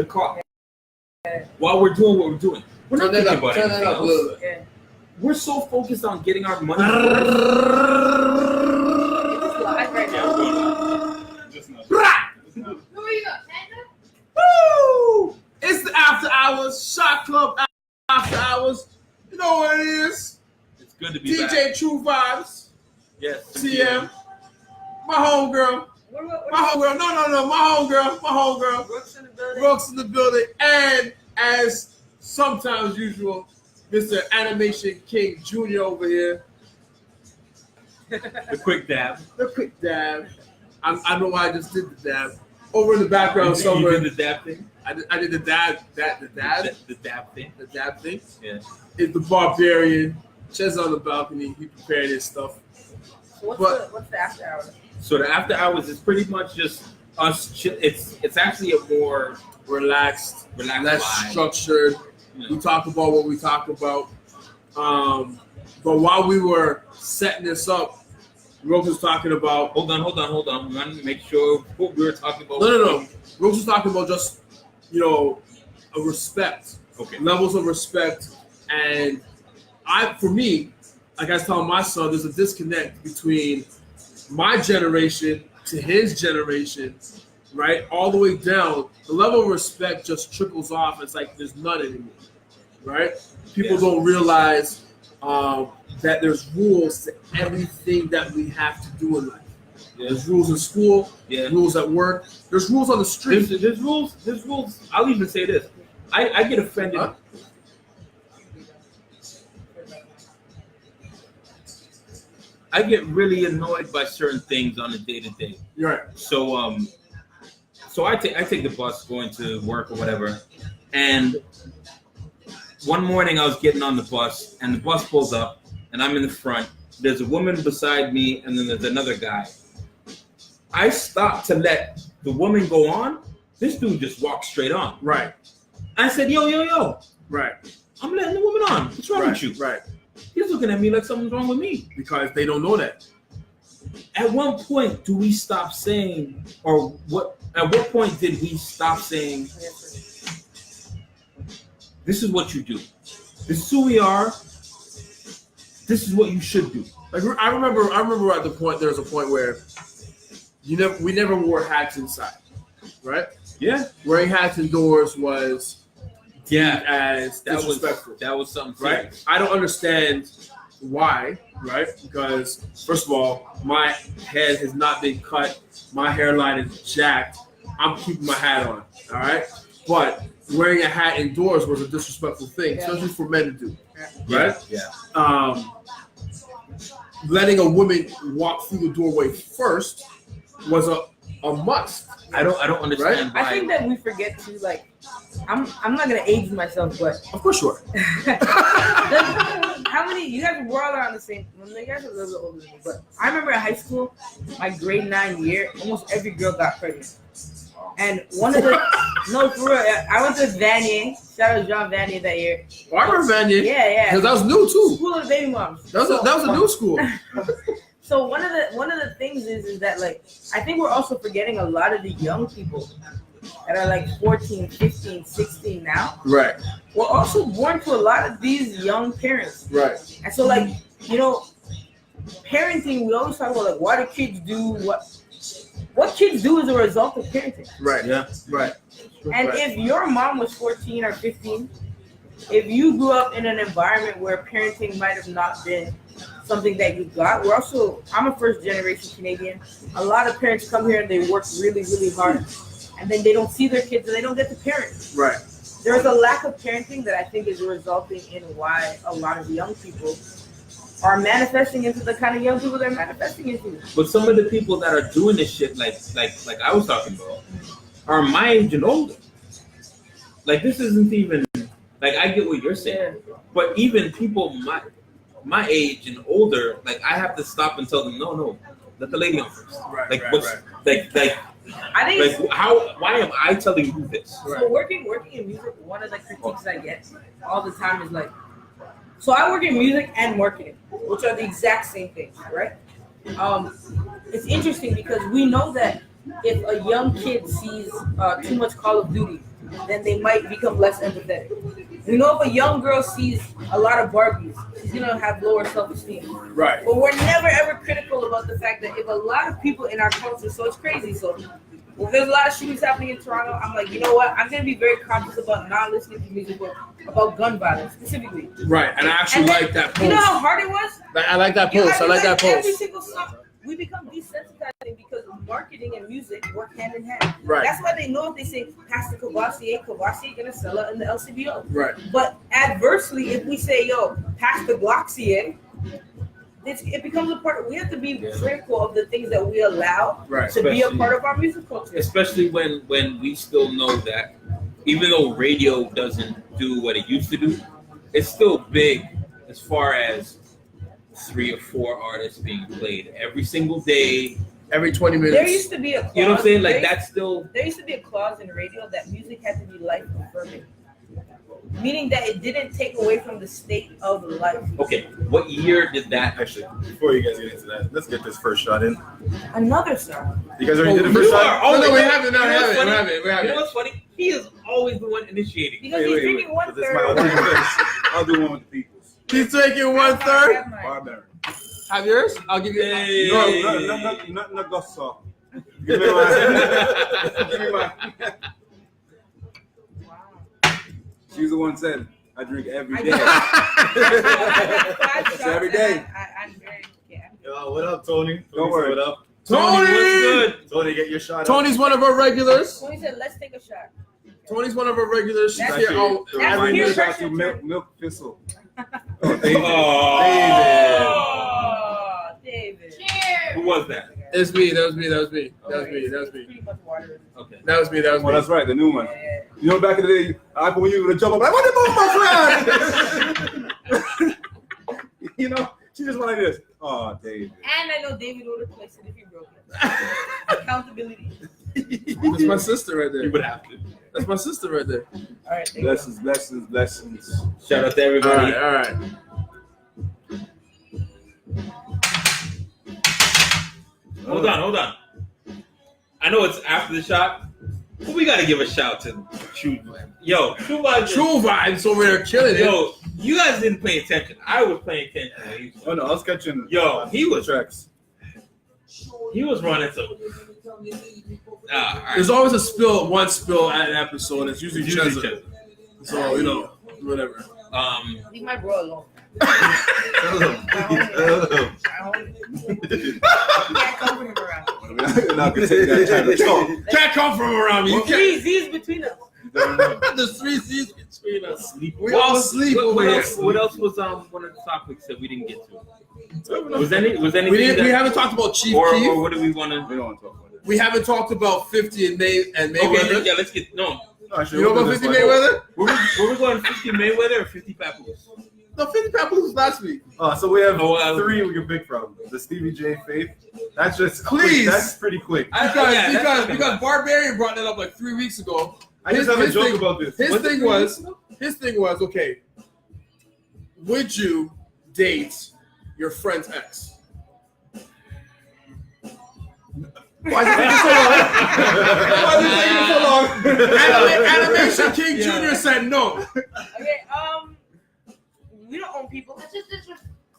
the car while we're doing what we're doing. We're not thinking about anything else. We're so focused on getting our money. Woo! It's the After Hours Shot Club After Hours. You know what it is? It's good to be DJ back. Tru Vibez. Yes. TM. My homegirl. My homegirl. No. My homegirl. Rookz in the building. And as sometimes usual, Mr. Animation King Jr. over here. The quick dab. I know why I just did the dab. Over in the background somewhere. You did the dab thing? I did the dab. The dab thing? The dab thing? Yeah. It's the barbarian. Chess on the balcony. He prepared his stuff. What's the after hours? So the after hours is pretty much just us. It's actually a more relaxed less vibe. Structured. Yeah. We talk about what we talk about. But while we were setting this up, Rookz was talking about. Hold on. We want to make sure what we were talking about. No. Rookz was talking about just, a respect. Okay. Levels of respect. And for me, like I was telling my son, there's a disconnect between my generation to his generation, right? All the way down. The level of respect just trickles off. It's like there's none anymore, right? People don't realize that there's rules to everything that we have to do in life. Yeah. There's rules in school, rules at work, there's rules on the street. There's rules. I'll even say this. I get offended. Huh? I get really annoyed by certain things on a day-to-day. You're right. So I take the bus going to work or whatever, and one morning I was getting on the bus, and the bus pulls up, and I'm in the front. There's a woman beside me, and then there's another guy. I stopped to let the woman go on. This dude just walked straight on. Right. I said, yo. Right. I'm letting the woman on. What's wrong with you? Right. He's looking at me like something's wrong with me. Because they don't know that. At what point do we stop saying, or what? At what point did we stop saying, this is what you do. This is who we are. This is what you should do. Like I remember at the point, there was a point where we never wore hats inside, right? Yeah. Wearing hats indoors was as that disrespectful. That was something, right? I don't understand why, right? Because first of all, my head has not been cut. My hairline is jacked. I'm keeping my hat on, all right? But wearing a hat indoors was a disrespectful thing, especially for men to do, right? Yeah. Letting a woman walk through the doorway first was a must. I don't understand why. I think that we forget to, like, I'm not gonna age myself, but of course you are. How many you guys were all around the same? Well, you guys are a little bit older than me, but I remember in high school, my grade 9 year, almost every girl got pregnant. And one of the no, for real, I went to Vanier. Shout out John Vanier that year. Oh, I remember Vanier. Yeah. Because that was new too. School of baby moms. That was a new school. So one of the things is that, like, I think we're also forgetting a lot of the young people that are like 14, 15, 16 now. Right. We're also born to a lot of these young parents. Right. And so, like, parenting, we always talk about, like, why do kids do what kids do as a result of parenting. Right. Yeah. Right. And if your mom was 14 or 15, if you grew up in an environment where parenting might have not been something that you got, I'm a first generation Canadian. A lot of parents come here and they work really, really hard, and then they don't see their kids and they don't get to parent. Right. There's a lack of parenting that I think is resulting in why a lot of young people are manifesting into the kind of young people they're manifesting into. But some of the people that are doing this shit, like I was talking about, are my age and older. Like, this isn't even, like, I get what you're saying, but even people my age and older, like, I have to stop and tell them, no, let the lady on first. Right. Like, I think why am I telling you this? So working in music, one of the critiques I get all the time is like, so I work in music and marketing, which are the exact same things, right? It's interesting because we know that if a young kid sees too much Call of Duty, then they might become less empathetic. You know, if a young girl sees a lot of Barbies, she's gonna have lower self-esteem. Right. But we're never ever critical about the fact that if a lot of people in our culture, so it's crazy. So when there's a lot of shootings happening in Toronto, I'm like, you know what? I'm gonna be very conscious about not listening to music about gun violence specifically. Right, and I actually like that post. You know how hard it was? I like that post. I like that post. Every single song, we become desensitizing because marketing and music work hand in hand. Right. That's why they know if they say Pastor Kavasier gonna sell it in the LCBO. Right. But adversely, if we say, yo, Pastor Gloxier, it becomes a part. We have to be critical of the things that we allow to be a part of our music culture. Especially when we still know that even though radio doesn't do what it used to do, it's still big as far as 3 or 4 artists being played every single day, every 20 minutes. There used to be a clause, you know what I'm saying? Like that's still. There used to be a clause in radio that music had to be life affirming, meaning that it didn't take away from the state of life. Okay, what year did that? Actually, before you guys get into that, let's get this first shot in. Another song. You guys already did the first shot? No, we haven't. You know what's funny? He is always the one initiating. Because he's drinking 1/3. I'll do one with the peoples. He's taking 1/3. Barbarian. Have yours? I'll give you. No, gosso. Give me mine. Give me mine. She's the one said, I drink every day. It's every day. I'm very Yo, what up, Tony? Don't worry. What up? Tony, what's good? Tony, get your shot. Tony's one of our regulars. Tony said, let's take a shot. Tony's one of our regulars. She's That's here. Oh, Remind me peer about pressure, milk thistle. Oh, David. Who was that? it's me. That was me. Pretty much water. Okay. That was me. Oh, that's right, the new one. Yeah. You know, back in the day, when you would jump up, like, what the fuck, my friend? You know, she just went like this. Oh, David. And I know David would have placed it if he broke it. Accountability. That's my sister right there. You would have to. That's my sister right there. All right. Blessings. Shout out to everybody. All right. Hold on. I know it's after the shot, but we gotta give a shout to Tru Vibez. Yo, Tru Vibez. Tru Vibez over there killing it. Yo, you guys didn't pay attention. I was paying attention. Oh no, I was catching. Yo, he was tracks. He was running some. All right. There's always one spill at an episode. It's usually Cheza. So you know, whatever. Leave my bro alone. Hello. Can't come from him around. You're not gonna take that time to talk. Can't come from around me. You Three can't. Z's between us. There's 3 Z's between us. We all sleep What over here. else was one of the topics that we didn't get to? Was anything? We haven't talked about Chief or Keef. what do we want to? We don't want to talk about it. We haven't talked about 50 and Mayweather. Okay, yeah, let's get No, actually, You know we'll about do 50 this one. Mayweather? Were we going 50 Mayweather or 50 Papoose? No, 50 Papoose was last week. So we have Oh, 3 we can pick from. The Stevie J Faith. That's just Please. That's pretty quick. Because Barbarian brought that up like 3 weeks ago. I just have a joke about this. His thing was, okay, would you date your friend's ex? Why is it taking so long? Animation King Jr. said no. Okay, we don't own people.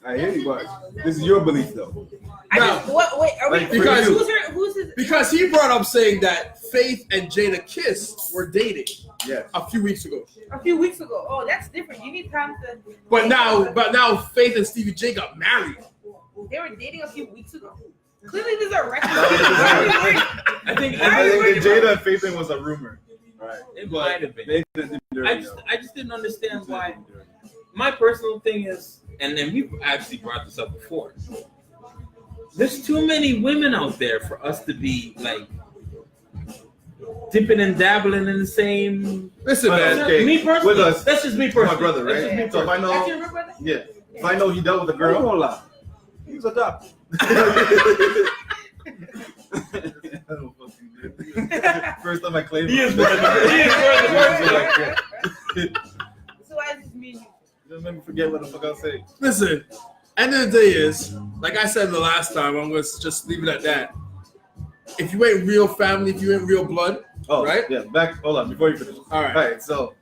I hear you, but this is your belief, though. Wait, are we? Like, because- Who's his? Because he brought up saying that Faith and Jada Kiss were dating Yes. a few weeks ago. A few weeks ago. Oh, that's different. You need time to. But now Faith and Stevie J got married. They were dating a few weeks ago. Clearly, these are records. I think the Jada and Faith thing was a rumor. Right. it might have been. They didn't do I dirty, just didn't understand why. My personal thing is, and then we've actually brought this up before. There's too many women out there for us to be like dipping and dabbling in the same. Listen, man. Okay. Me personally, With us. that's just me personally. My brother, right? That's just me So if I That's your know, real brother? yeah, if I know he dealt with a girl, hold on. He was adopted. First time I claimed He him. is one of the So why is this me? Just let me forget what the fuck I say. Listen, end of the day is, like I said the last time, I'm going to just leave it at that. If you ain't real family, if you ain't real blood, Oh, right? Yeah. Hold on. Before you finish. All right. All right. So,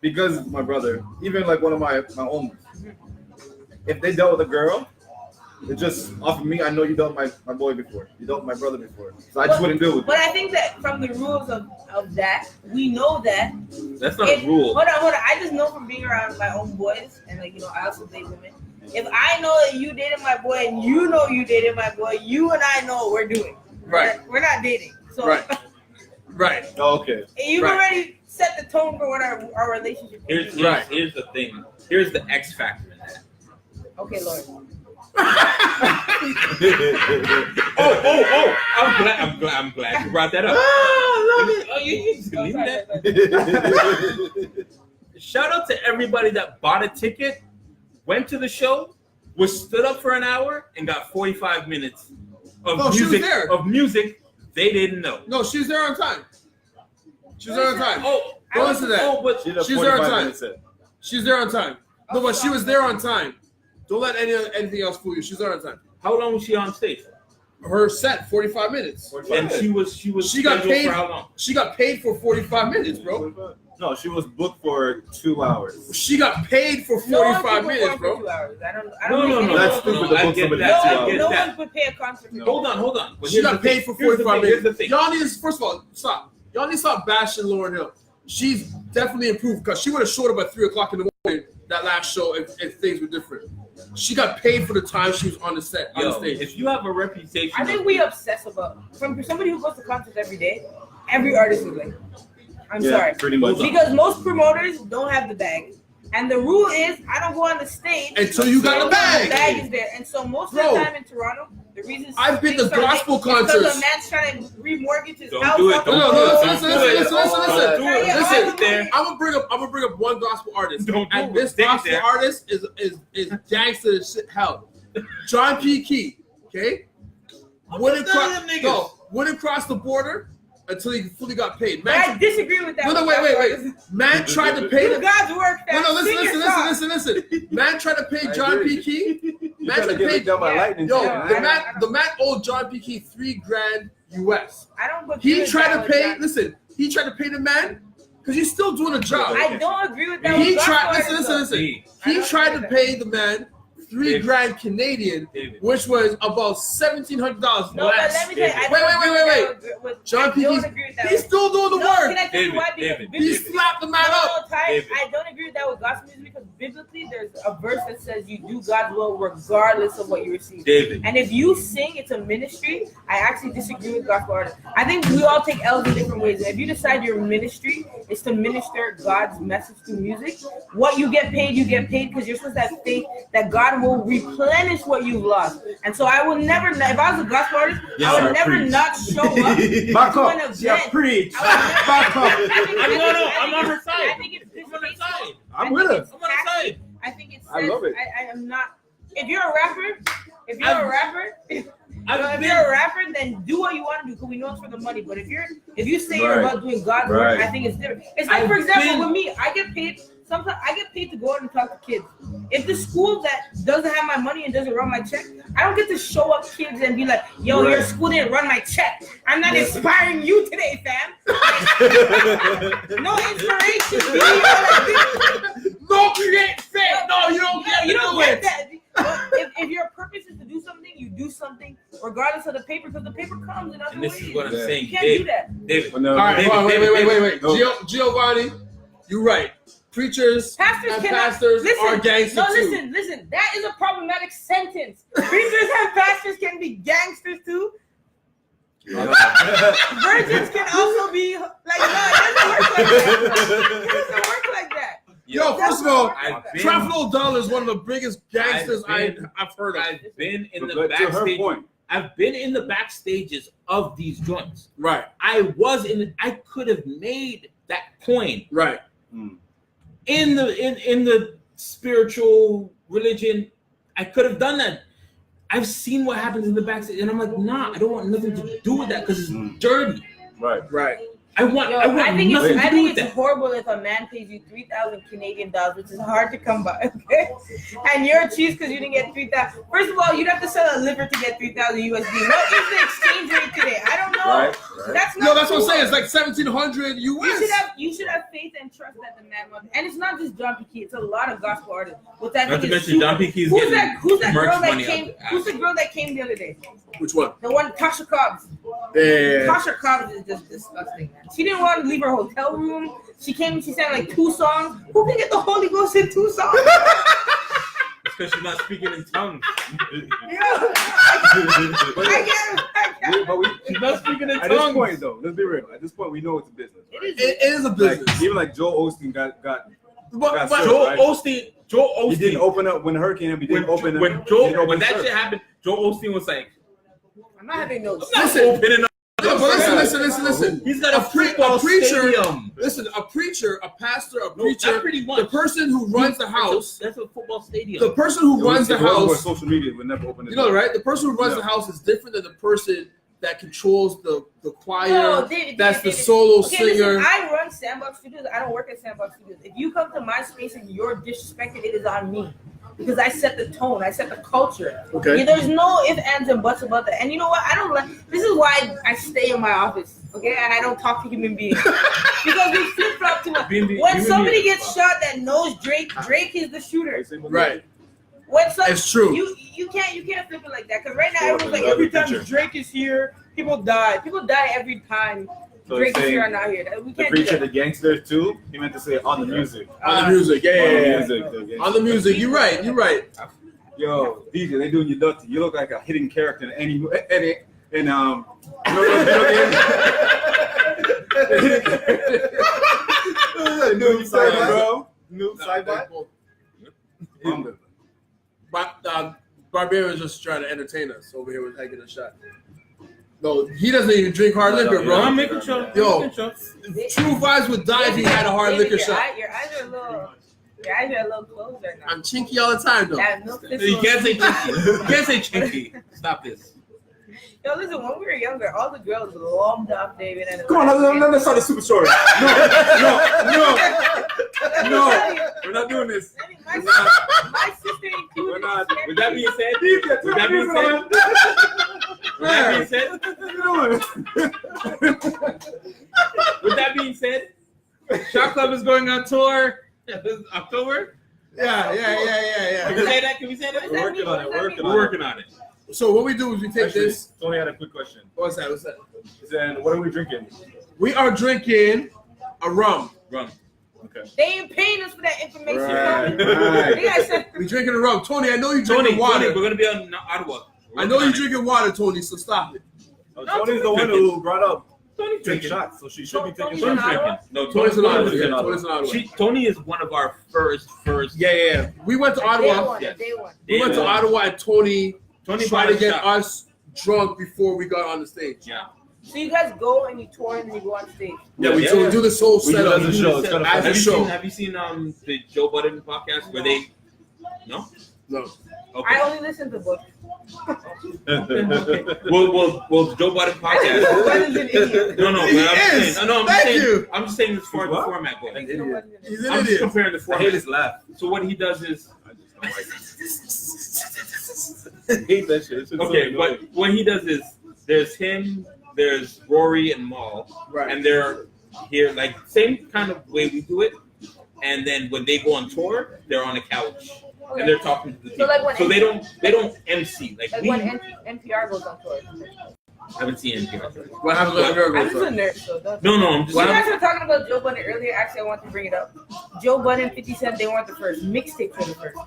because my brother, even like one of my own, if they dealt with a girl, it just off of me. I know you dealt with my boy before. You dealt with my brother before. So I just wouldn't deal with But it. I think that from the rules of that, we know that. That's not a rule. Hold on. I just know from being around my own boys, and like, I also date women. If I know that you dated my boy, and you know you dated my boy, you and I know what we're doing. Right. We're not dating. So Right. Oh, okay. You've already set the tone for what our relationship is. Here's the thing. Here's the X factor in that. Okay, Lord. Oh! I'm glad you brought that up. Leave that. Shout out to everybody that bought a ticket, went to the show, was stood up for an hour, and got 45 minutes of music they didn't know. No, she was there on time. She was there on time. Don't listen to that. But She's there on time. She's there on time. No, but she was there on time. Don't let anything else fool you. She's there on time. How long was she on stage? Her set 45 minutes. And she got paid for how long? She got paid for 45 minutes, bro. No, she was booked for 2 hours. She got paid for 45 minutes, bro. 2 hours. I don't No. That's stupid. I get that. No one would pay a concert. No. Hold on. But She got paid for 45 Here's the minutes. thing. Y'all need to, first of all, stop. Y'all need to stop bashing Lauryn Hill. She's definitely improved because she would have showed up at 3 o'clock in the morning that last show if things were different. She got paid for the time she was on the stage. If you have a reputation, I think we obsess about from somebody who goes to concerts every day. Every artist is like, I'm sorry, pretty much. because most promoters don't have the bag, and the rule is I don't go on the stage until you got the bag. The bag is there, and so most of the time in Toronto, the reason I've been to gospel concerts. because a man's trying to remortgage his house. Listen. Listen. I'm gonna bring up one gospel artist, and this Stay gospel there. artist is gangster as shit hell. John P. Key, okay? Wouldn't cross the border until he fully got paid. But I disagree with that. No, wait. Man tried to pay do God's work. No, listen. Man tried to pay John P. Key. Man tried to pay the man owed John P. Key $3,000 US. I don't. He tried to pay. Listen, he tried to pay the man because he's still doing a job. I don't agree with that. He tried. Listen. He tried to pay the man $3,000 Canadian, which was about $1,700 less. No, but let me tell you, wait. John P. He's still doing the work. Can I tell you why? He slapped the man up. I don't agree with that with gospel music because biblically there's a verse that says you do God's will regardless of what you receive. And if you sing, it's a ministry. I actually disagree with gospel artists. I think we all take L's in different ways. And if you decide your ministry is to minister God's message through music, what you get paid because you're supposed to have faith that God will replenish what you've lost. And so I will never, if I was a gospel artist, I would never not show up to an event. Preach. I'm on her side. I think it's distasteful. I'm with her. I'm on her side. I think it's. I love it. I am not. If you're a rapper, then do what you want to do because we know it's for the money. But if you say you're about doing God's work, I think it's different. It's like, for example, with me, I get paid. Sometimes I get paid to go out and talk to kids. If the school that doesn't have my money and doesn't run my check, I don't get to show up kids and be like, yo, your school didn't run my check. I'm not inspiring you today, fam. No inspiration. No, you ain't fair. No, you don't get that. If your purpose is to do something, you do something regardless of the paper because the paper comes in other And this ways. is what I'm saying. You can't do that. David. All right, wait. Giovanni, you're right. Preachers and pastors are gangsters too. Listen. That is a problematic sentence. Preachers and pastors can be gangsters too. Virgins can also be like, no, it doesn't work like that. Yo, first of all, Creflo Dollar is one of the biggest gangsters I've heard of. I've been in the backstage. I've been in the backstages of these joints. Right. I could have made that coin. Right. In the spiritual religion, I could have done that. I've seen what happens in the backstage, and I'm like, nah, I don't want nothing to do with that because it's dirty. Right. I want think nothing to do with it's that. horrible if a man pays you 3,000 Canadian dollars, which is hard to come by, okay? And you're a cheese because you didn't get 3,000. First of all, you'd have to sell a liver to get 3,000 USD. What is the exchange rate today? I don't know. Right. That's not. No, that's what I'm cool. saying. It's like 1,700 US. You should have faith and trust that the man wants. And it's not just John P. Key. It's a lot of gospel artists. Which I Not think to is mention super- John P. Key's Who's getting that girl that money came? out. Who's the girl that came the other day? Which one? The one, Tasha Cobbs. Yeah. Tasha Cobbs is just disgusting, man. She didn't want to leave her hotel room. She came and she sang like 2 songs. Who can get the Holy Ghost in 2 songs? It's because she's not speaking in tongues. I get it. But She's not speaking in at this tongues. point, though, let's be real. At this point, we know it's a business. Right? It is a business. Like, even like Joel Osteen got but Joel right? Osteen. He didn't open up when the hurricane happened. He didn't open up. When he didn't open when that service. shit happened, Joel Osteen was like, I'm not having no. I'm not Listen. opening up. No, but listen. He's got a preacher. football stadium. Listen, a preacher, a pastor, a No, preacher, not pretty much. the person who runs the house, That's a football stadium. the person who runs the If it wasn't for house, social media would never open it. you know, right? The person who runs Yeah. the house is different than the person that controls the choir. No, David, That's David, the solo okay, singer. Listen, I run Sandbox Studios. I don't work at Sandbox Studios. If you come to my space and you're disrespected, it is on me. Because I set the tone, I set the culture. Okay. Yeah, there's no ifs, ands, and buts about that. And you know what? I don't like. This is why I stay in my office, okay? And I don't talk to human beings because we flip flop too much. When somebody gets shot that knows Drake is the shooter. Right. When It's true. You can't flip it like that because right now everyone's like every time Drake is here, people die. People die every time So Drake is saying here or not here. We The can't do preacher, that. the gangsters too. He meant to say on the music. On the music, yeah. On the music. On the music, you're right. Yo, DJ, they doing you dirty. You look like a hidden character in any you know those video games? New side, bro. New side, But Barbarian's just trying to entertain us over here with taking a shot. No, he doesn't even drink hard liquor, bro. I'm making sure. Yo, Tru Vibez would die if he had a hard David, liquor shot. Your eyes are a little closer now. I'm chinky all the time, though. That milk You thistle- can't say chinky. You can't say chinky. Stop this. Yo, listen, when we were younger, all the girls longed off David. And Come on, let's start a super story. No, we're not doing this. My sister included. We're not. With that being said, with that being said, Shot Club is going on tour this October. Yeah. Can we say that? Can we say that? We're working on it. We're working on it. So what we do is we take Actually, this. Tony had a quick question. What's that? Then what are we drinking? We are drinking a rum. Run. Okay. They ain't paying us for that information. Right. You guys said, We drinking a rum. Tony, I know you Tony, drinking water. we're gonna be on Ottawa. I know you drinking water, Tony. So stop it. Tony's the one who brought up Tony's take drinking. shots, so she should be taking Tony's Tony's shots. drinking. No, Tony's an Ottawa. drinking. Yeah, Tony's an Ottawa. Tony is one of our first. Yeah. We went to Ottawa. day one. We went to Ottawa and Tony Tony tried bought to a get shot. us drunk before we got on the stage. Yeah. So you guys go and you tour and you go on stage. So we do this whole We do setup. as a show. It's kind of As fun. a show. Have you seen the Joe Budden podcast where they? No. No. Okay. I only listen to books. Well, Joe Budden podcast. Joe Budden's an idiot. No, He but I'm is. saying, no, Thank you. I'm just saying as far as the What? format goes. He's an I'm just idiot. comparing the I hate format. his laugh. So what he does is I hate that shit. It's okay, but what he does is there's him, there's Rory and Maul, Right. and they're here like same kind of way we do it. And then when they go on tour, they're on a couch and they're talking to the people. like when So they don't MC like Like we when NPR goes on tour. haven't seen NPR. What happens when I'm America just a goes nerd, so that's. No, I'm just You saying. guys were talking about Joe Budden earlier. Actually, I want to bring it up. Joe Budden, 50 Cent, they weren't the first. Mixtapes were the first.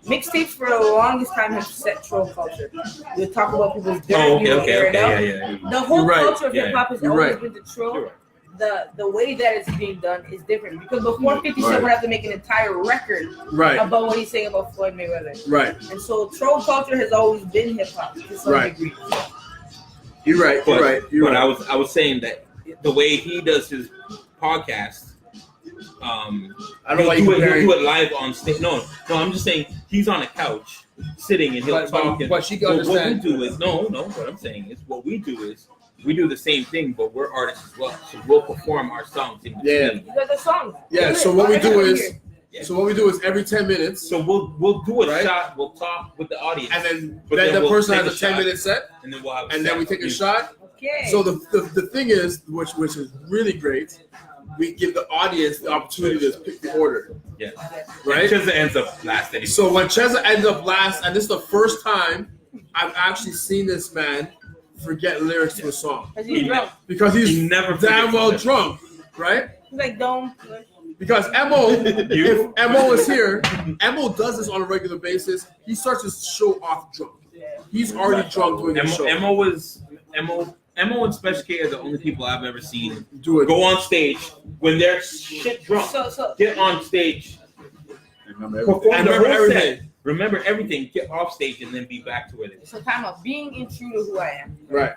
Mixtapes for the longest time have set troll culture. They talk about people's dirty Oh, music, okay, air it out. yeah. The whole You're right. culture of Yeah, hip hop has you're always right. been to troll. Sure. The way that it's being done is different because before 50 Cent Right. would have to make an entire record Right. about what he's saying about Floyd Mayweather. Right. And so troll culture has always been hip hop to some Right. degree. You're right. But, You're right. You're but right. I was saying that the way he does his podcast, I don't know why you he'll comparing. do it live on stage. No, I'm just saying he's on a couch sitting and he'll talk. But she can What we understand. do is no. What I'm saying is what we do is we do the same thing, but we're artists as well. So we'll perform our songs in between. You got the songs. Yeah. So what we do is. So what we do is every 10 minutes. So we'll do a Right? shot. We'll talk with the audience, And then But the we'll person take has a 10-minute set, and then we'll have. and then we take a shot. Okay. So the thing is, which is really great, we give the audience the opportunity to pick the order. Yeah. Right? Cheza ends up last anyway. So when Cheza ends up last, and this is the first time I've actually seen this man forget lyrics to a song Because he's drunk. because he's He never damn forgets well lyrics. drunk, right? He's like, don't. Because Mo, if Mo is here, Mo does this on a regular basis. He starts to show off drunk. He's already drunk doing the show. Emmo and Special K are the only people I've ever seen Do it. go on stage when they're shit drunk. So Get on stage, Remember perform And the remember whole everything. set, remember everything, get off stage, and then be back to where they were. So time out. Being in true to who I am. Right.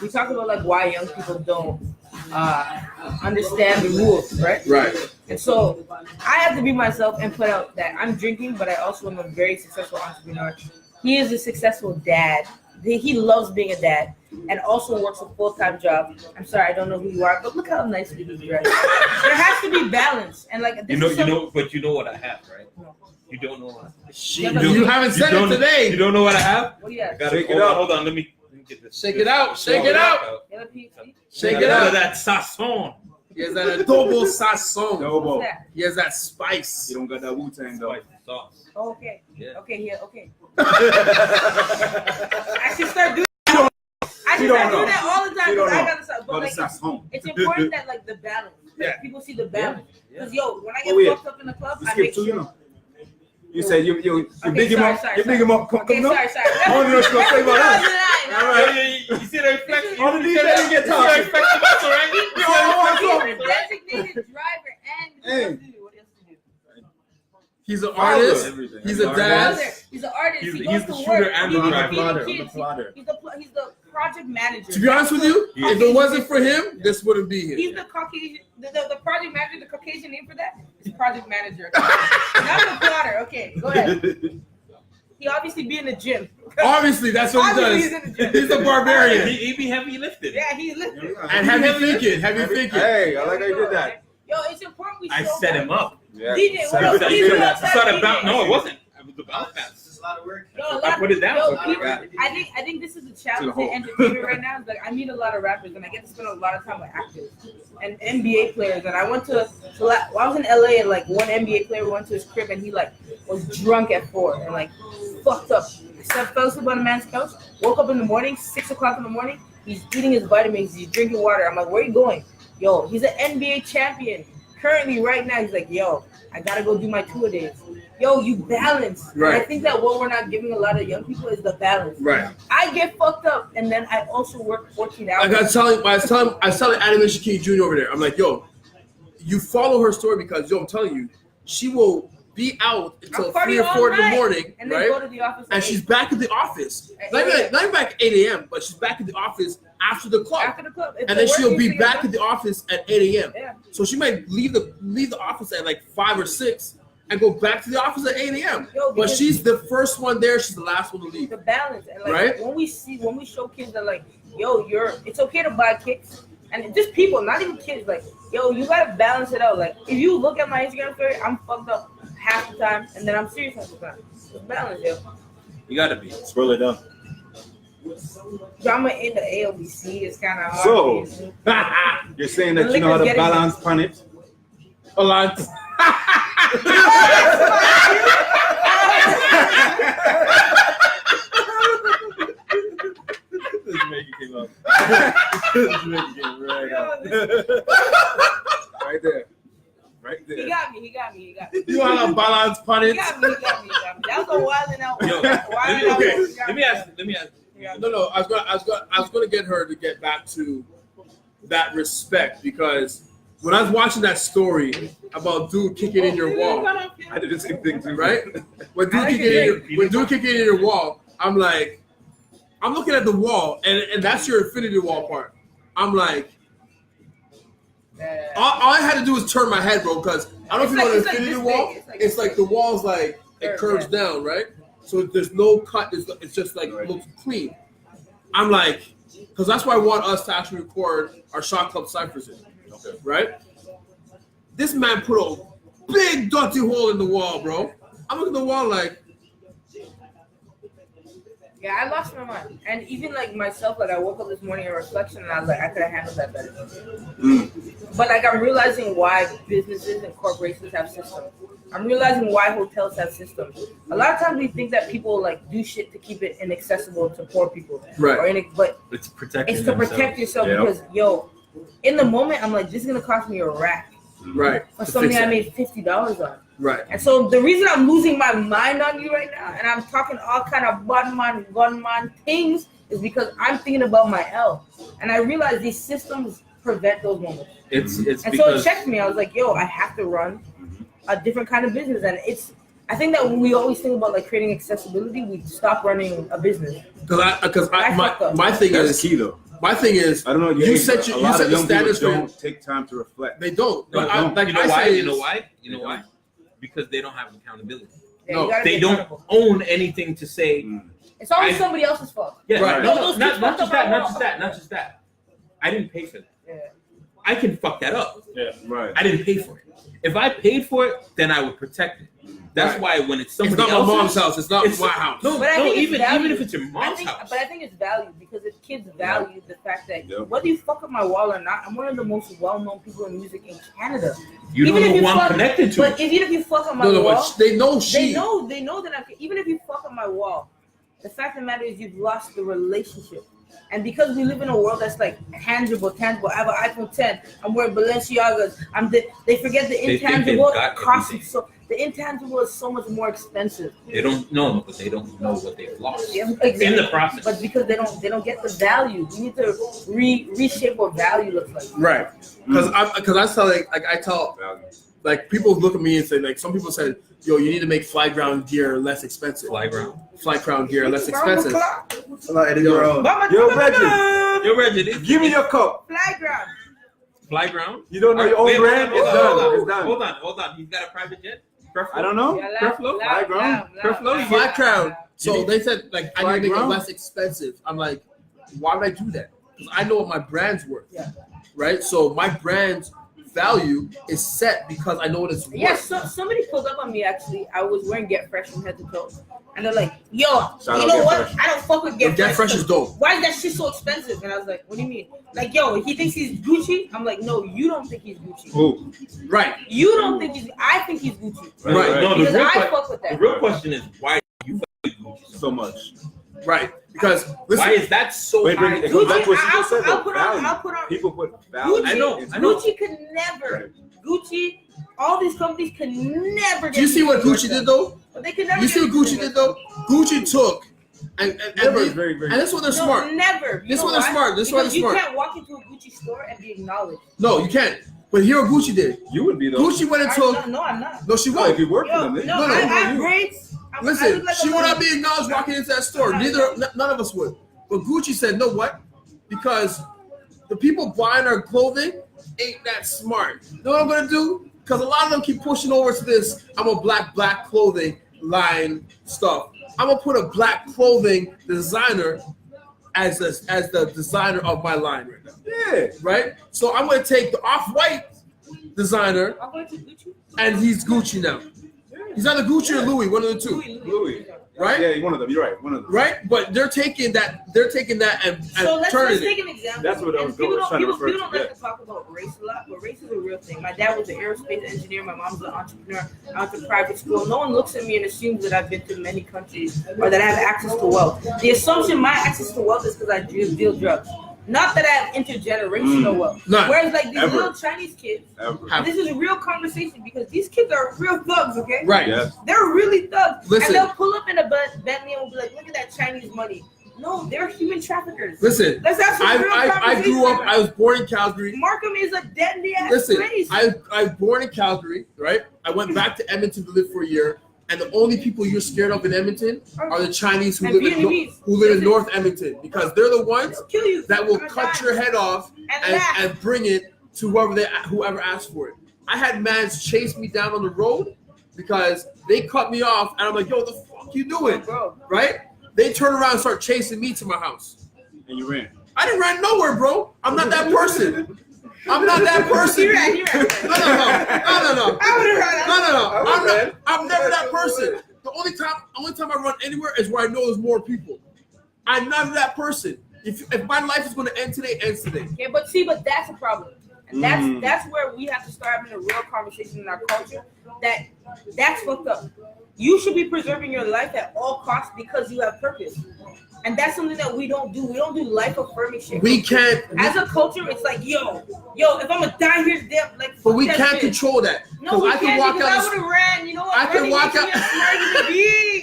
We talk about like why young people don't understand the rules, right? Right. And so I have to be myself and put out that I'm drinking, but I also am a very successful entrepreneur. He is a successful dad. He loves being a dad and also works a full-time job. I'm sorry, I don't know who you are, but look how nicely he's dressed. There has to be balance. And like this is so- But you know what I have, right? You don't know what I have. You haven't said it today. You don't know what I have? What do you have? Shake it hold up. on, hold on. Let me get this. Shake it out. Shake it out. You have a PhD? Shake Got it out. that sazon. He has that adobo sazon. Dobo. What's that? He has that spice. You don't got that Wu-Tang though. Spicy sauce. Oh, okay. Yeah. Okay, yeah, okay. I should start doing that. I should don't start know. doing that all the time You don't because I know. got to start. But But like, it's that's home. it's important that like the balance. Like, Yeah. people see the balance. Yeah. Because yo, when I Oh, yeah. get fucked up in the club, You I skip make two, sure. you know. You said you Okay, big him sorry, up. sorry, You big him up. Come Okay, up. sorry. I don't know what you're gonna say about that. All right. You see the reflection? All the DJs get You see the toxic. reflection muscle, right? He's a designated driver and Hey. what else to do? He's an artist. Everything. He's a He's dad. He's an artist. He's he the- goes he's to the work. shooter and the He's driver. feeding kids. The plotter. He's the project manager. To be honest with you, if it wasn't for him, this wouldn't be He's him. the Caucasian, the project manager. The Caucasian name for that is project manager. Not the plotter. Okay, go ahead. He obviously be in the gym. Obviously, that's what he Obviously does. he's in the gym. He's a barbarian. He be heavy lifted. Yeah, he's lifted. And heavy thinking. Heavy thinking. Hey, I like how you did that. Yo, it's important we I show set that. him up. Yeah. DJ, what I up? started Please do not about. No, it wasn't. It was the bounce pass. It's a lot of work. Yo, I put it down. Yo, So people, I I think this is a To the challenge to hole. entertainment right now. Is like I meet a lot of rappers and I get to spend a lot of time with actors and NBA players. And I went to so I was in LA and like one NBA player went to his crib and he like was drunk at 4 and like fucked up. Fell asleep on a man's couch. Woke up in the morning, 6 o'clock in the morning. He's eating his vitamins. He's drinking water. I'm like, where are you going? Yo, he's an NBA champion. Currently, right now, he's like, yo, I gotta go do my tour days. Yo, you balance. Right. And I think that what we're not giving a lot of young people is the balance. Right. I get fucked up, and then I also work 14 hours. Like I was telling Adam and Shaquille Jr. over there. I'm like, yo, you follow her story because, yo, I'm telling you, she will be out until I'm partying 3 or 4 in the all night, morning, and then right? go to the office. And at she's 8. back at the office. At Not 8 even back at 8 a.m., but she's back at the office after the club. after the club. If And the then she'll work be is back done- at the office at 8 a.m. Yeah. So she might leave the office at like 5 or 6 and go back to the office at 8 a.m. Yo, But because- she's the first one there. She's the last one to leave. the balance and like Right? when we show kids that like yo it's okay to buy kicks and just people not even kids like yo you gotta balance it out like if you look at my Instagram story I'm fucked up half the time and then I'm serious half the time. Just balance, yo. You gotta be. Swirl it down. Drama in the AOBC is kind of hard. So- to do. You're saying that The you know how to liquor's getting- balance planet. A lot. This make it came up. This make it came right up. Right there. Right He there. got me. You know how to balance He punits? got me. That was a wilding out. Yo, Wilding out. okay, Let me ask. Yeah. No. I was gonna get her to get back to that respect because when I was watching that story about dude kicking in your wall, I did the same thing too. right? When dude kicking in your wall, I'm like, I'm looking at the wall, and that's your infinity wall part. I'm like, all I had to do was turn my head, bro, because I don't know if you know It's the like infinity this wall. big. It's like the wall's like it curves down, right? So there's no cut. It's just like Right. looks clean. I'm like, because that's why I want us to actually record our Shot Club ciphers in. Okay. Right? This man put a big dirty hole in the wall, bro. I'm looking at the wall like, Yeah, I lost my mind. And even like myself, like I woke up this morning in reflection and I was like, I could have handled that better. But like I'm realizing why businesses and corporations have systems. I'm realizing why hotels have systems. A lot of times we think that people like do shit to keep it inaccessible to poor people. right. But It's protecting it's to protect yourself because in the moment I'm like, this is gonna cost me a rack Right. for something I made $50 on. Right. And so the reason I'm losing my mind on you right now, and I'm talking all kind of gunman things, is because I'm thinking about my L, and I realize these systems prevent those moments. It's And because so it checked me. I was like, yo, I have to run a different kind of business, and I think that when we always think about like creating accessibility, we stop running a business. Because I fucked up. my thing That's is key though. my thing is I don't know. you set the standards for don't take time to reflect. they don't. They But don't. like you know I why? say You know is- why? You know why? Because they don't have accountability. Yeah, No, you gotta They be don't accountable. own anything to say. It's always I- somebody else's fault. Yeah, Right. no, Those not kids just fucked up that, my not wall. just that, not just that. I didn't pay for that. Yeah. I can fuck that up. Yeah. Right. I didn't pay for it. If I paid for it, then I would protect it. That's why when it's it's somebody not my else's, mom's house. It's not it's my house. No, But I no, think it's even value. if it's your mom's house. But I think it's value because if kids value the fact that Yep. whether you fuck up my wall or not, I'm one of the most well-known people in music in Canada. You don't Even if know you who I'm fuck- connected to. But even if you fuck up my No, wall, but they know she. they know that even if you fuck up my wall, the fact of the matter is you've lost the relationship. And because we live in a world that's like tangible. I have an iPhone 10. I'm wearing Balenciagas. They forget the They think they've intangible got costs everything. so. The intangible is so much more expensive. They don't know, but they don't know what they've lost Yeah, exactly. in the process. But because they don't get the value, we need to reshape what value looks like. Right. Because I tell like people look at me and say like some people said, yo, you need to make fly ground gear less expensive. Fly ground. Fly ground gear less expensive. Yo, Reggie, Yo, Reggie, give me your cup. Fly ground. fly ground. You don't know your own Wait, brand? hold It's on, done. hold It's on, done. hold on. He's got a private jet. I don't know. Perflow? Fly ground? Perflow? Fly crown. So You they said like I fly need to make it ground? less expensive. I'm like, why would I do that? Because I know what my brand's worth. Yeah. Right. So my brand's value is set because I know what it's worth. Yeah, somebody pulled up on me actually. I was wearing Get Fresh from head to toe. And they're like, yo, Shout you out know Get what? Fresh. I don't fuck with Get Get Fresh is dope. Why is that shit so expensive? And I was like, what do you mean? Like, yo, he thinks he's Gucci? I'm like, no, you don't think he's Gucci. Who? Right. You don't think he's I think he's Gucci. Right. No, the Because real, I fuck with the that. real question is why do you fuck with Gucci So much. Right. Because listen, Why is that so Wait, high? it goes back to what she just said. I'll though. put on- Value. I'll put on- People put value. Gucci, I know. Gucci could never. Gucci, all these companies could never. do you see what Gucci did though? But they could never. You see what Gucci did though? Gucci took and Never they- is very, very. and that's what they're No, smart. never. You This know one they're why? smart. This one Because they're smart. You can't walk into a Gucci store and be acknowledged. No, you can't. But here what Gucci did. You would be though. Gucci went and took. No, I'm not. No, she No, won't. if you work for Yo, them, they- no, No, no, I no, have you. braids. I Listen, look like she a would not woman. be acknowledged walking into that store. None of us would. But Gucci said, "No, what? Because the people buying our clothing ain't that smart. You know what I'm gonna do? Because a lot of them keep pushing over to this. I'm a black clothing line stuff. I'm gonna put a black clothing designer as the designer of my line right now, Yeah. right? So I'm gonna take the off-white designer, I'm going to Gucci. and he's Gucci now. He's either Gucci or Louis, one of the two, Louis. right? Yeah, one of them. You're right. One of them. Right, but they're taking that and So let's turning take it. an example. That's what I was And people trying to refer people to, don't like to talk about race a lot, but race is a real thing. My dad was an aerospace engineer. My mom's an entrepreneur. I went to private school. No one looks at me and assumes that I've been to many countries or that I have access to wealth. The assumption my access to wealth is because I deal drugs. Not that I have intergenerational wealth. None. Whereas like these Ever. little Chinese kids, Ever. and this is a real conversation because these kids are real thugs, okay? Right. Yes. They're really thugs. Listen. And they'll pull up in a Bentley and will be like, look at that Chinese money. No, they're human traffickers. Listen, Let's have some real I grew up. I was born in Calgary. Markham is a deadly ass Listen, place. I was born in Calgary, right? I went back to Edmonton to live for a year, and the only people you're scared of in Edmonton are the Chinese who And live Vietnamese. who live in North Edmonton because they're the ones They'll kill you. that will You're cut dying. your head off And laugh. and bring it to whoever asked for it. I had mans chase me down on the road because they cut me off, and I'm like, "Yo, the fuck you doing?" Bro. Right? They turn around and start chasing me to my house. And you ran. I didn't run nowhere, bro. I'm not that person. I'm not that person. You're right. No. I would have run. I'm never that person. The only time I run anywhere is where I know there's more people. I'm not that person. If my life is going to end today, ends today. Yeah, but that's a problem. And that's where we have to start having a real conversation in our culture. That's fucked up. You should be preserving your life at all costs because you have purpose. And that's something that we don't do. We don't do life affirming shit. We can't. As a culture, it's like, yo, if I'm gonna die here, damn, like. But we can't control that. No, we I can can't. Walk Because out I would have ran. You know what? I can walk out.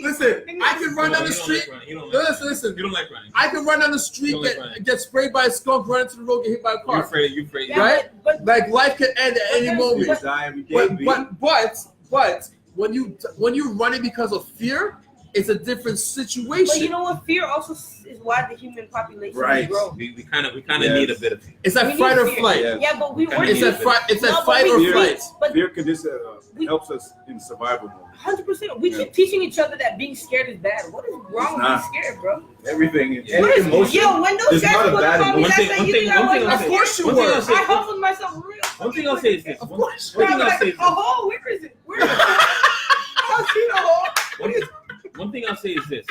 Listen, I can run down the street. Listen. You don't like running. I can run down the street, get sprayed by a skunk, run into the road, get hit by a car. You're afraid. Yeah, Right? But Like life can end at any moment. You die every day, But when you're running because of fear, it's a different situation. But you know what? Fear also is why the human population Right. is growing. We kind of need a bit of fear. It's that fight or flight. Yeah, but we were. It's that fight or flight. But fear helps us in survival mode. 100%. We keep teaching each other that being scared is bad. What is wrong with being scared, bro? Everything. What is Emotion. Yo, when those is guys not a put bad up on me, emotion. that's like you think I was Of course you One thing were. I'll say- I hustled myself real. One thing I'll say is this. Of course. One thing I'll say is this. Oh, where is it? Where is it? I don't see the hole. One thing I'll say is this.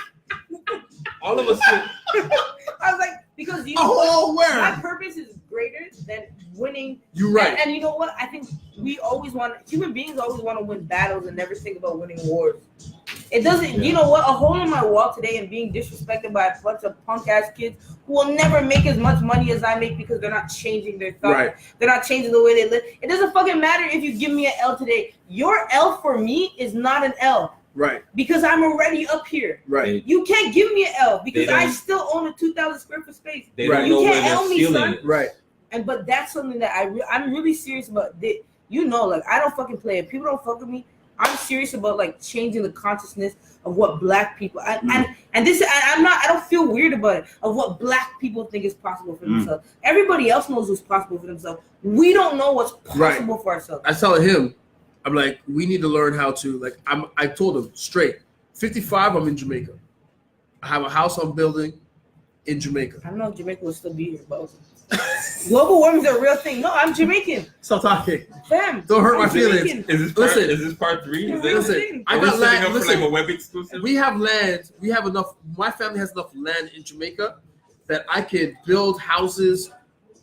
All of us. I was like, because you A hole my where? purpose is greater than winning. You're right. And you know what? I think human beings always want to win battles and never think about winning wars. It doesn't, you know what? A hole in my wall today and being disrespected by a bunch of punk ass kids who will never make as much money as I make because they're not changing their thoughts. Right. They're not changing the way they live. It doesn't fucking matter if you give me an L today. Your L for me is not an L. Right. Because I'm already up here. Right. You can't give me an L because They I don't- still own a 2,000 square foot space. They Right. don't You know where can't their L me, ceiling son. is. Right. But that's something that I'm really serious about. Like I don't fucking play it. People don't fuck with me. I'm serious about like changing the consciousness of what black people I don't feel weird about it, of what black people think is possible for themselves. Everybody else knows what's possible for themselves. We don't know what's possible for ourselves. I tell him, I'm like, we need to learn how to I told him straight, 55, I'm in Jamaica. I have a house I'm building in Jamaica. I don't know if Jamaica will still be here, but global warming is a real thing. No, I'm Jamaican. Stop talking. Fam. Don't hurt I'm my feelings. Jamaican. Is this part It's 3? a Is real this? thing. I Are we got setting land. up for Listen, like a web exclusive? we have land. We have enough. My family has enough land in Jamaica that I could build houses.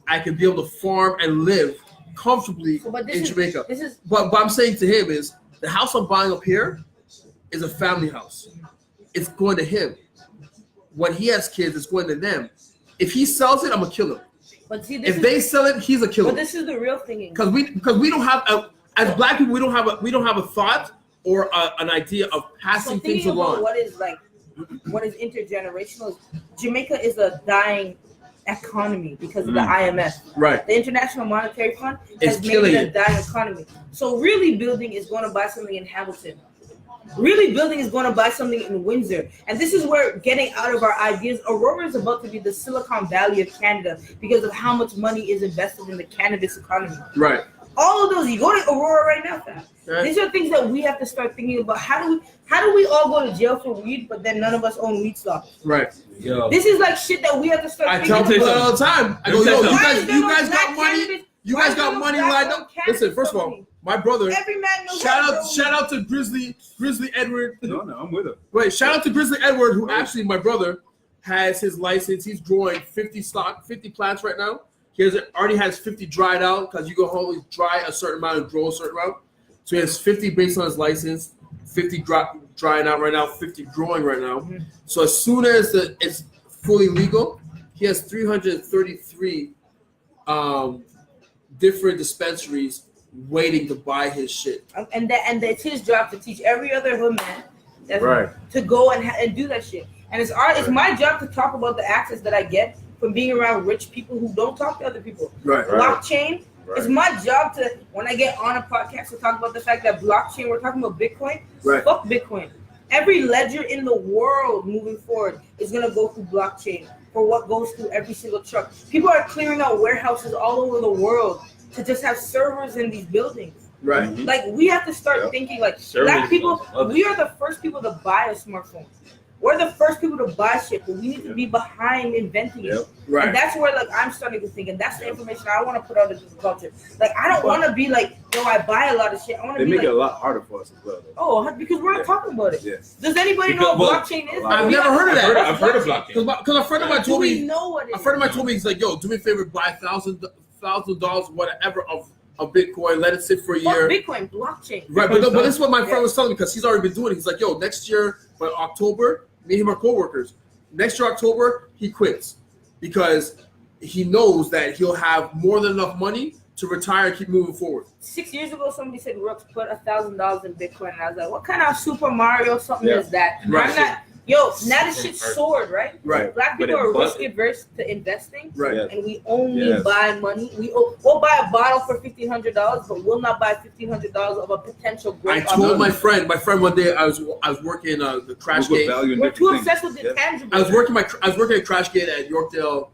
I could be able to farm and live comfortably in Jamaica. But what I'm saying to him is the house I'm buying up here is a family house. It's going to him. When he has kids, it's going to them. If he sells it, I'm gonna kill him. But see, If they sell it, he's a killer. But this is the real thing. Because we don't have as black people we don't have a thought or an idea of passing things along. What is intergenerational? Jamaica is a dying economy because of the IMF. Right. The International Monetary Fund It's has made killing it a dying economy. So really building is going to buy something in Hamilton. Really building is going to buy something in Windsor. And this is where getting out of our ideas. Aurora is about to be the Silicon Valley of Canada because of how much money is invested in the cannabis economy. Right. All of those, you go to Aurora right now, fam. Right. These are things that we have to start thinking about. How do we all go to jail for weed, but then none of us own weed stock? Right. Yo. This is like shit that we have to start I thinking tell people about. all the time. I go, Why yo, is you guys got money. You Why guys is there got no money black lined owned up. cannabis Listen, first of all, company? my brother. Every man knows Shout out to Grizzly Edward. No, I'm with him. Wait, shout out to Grizzly Edward, who actually my brother has his license. He's growing 50 plants right now. Already has 50 dried out because you go home and dry a certain amount and grow a certain amount. So he has 50 based on his license, 50 drying out right now, 50 growing right now. Mm-hmm. So as soon as it's fully legal, he has 333 different dispensaries waiting to buy his shit. And it's his job to teach every other hood man to go and do that shit. And it's my job to talk about the access that I get from being around rich people who don't talk to other people. Right. Blockchain. It's my job to, when I get on a podcast, to talk about the fact that blockchain, we're talking about Bitcoin. Right. Fuck Bitcoin. Every ledger in the world moving forward is going to go through blockchain for what goes through every single truck. People are clearing out warehouses all over the world to just have servers in these buildings. Right. Like, we have to start thinking like, black people, we are the first people to buy a smartphone. We're the first people to buy shit, but we need to be behind inventing it. Right. And that's where like I'm starting to think, and that's the information I want to put out into the culture. Like I don't want to be like, yo, I buy a lot of shit. I want to They be make like, it a lot harder for us as well. Though. oh, because we're not talking about it. Yes. Does anybody know what blockchain is? I've never heard of that. I've heard of blockchain. Because a friend of mine Do told we me. know what it A is? friend of mine told me, he's like, yo, do me a favor, buy $1,000, whatever of Bitcoin, let it sit for a Fuck year. Bitcoin, blockchain. Right, but this is what my friend was telling me because he's already been doing it. He's like, yo, next year, by October, me and him are co-workers. Next year, October, he quits because he knows that he'll have more than enough money to retire and keep moving forward. 6 years ago, somebody said Rookz put $1,000 in Bitcoin, and I was like, what kind of Super Mario something is that? Right. I'm not. Yo, now this shit's soared, right? Right. Black But people are it- risk averse to investing, Right. Yes. and we only Yes. buy money. We'll buy a bottle for $1,500, but we'll not buy $1,500 of a potential I great. told my friend one day I was working the crash We put gate. value in We're too different obsessed with the things. tangible. I was working at crash gate at Yorkdale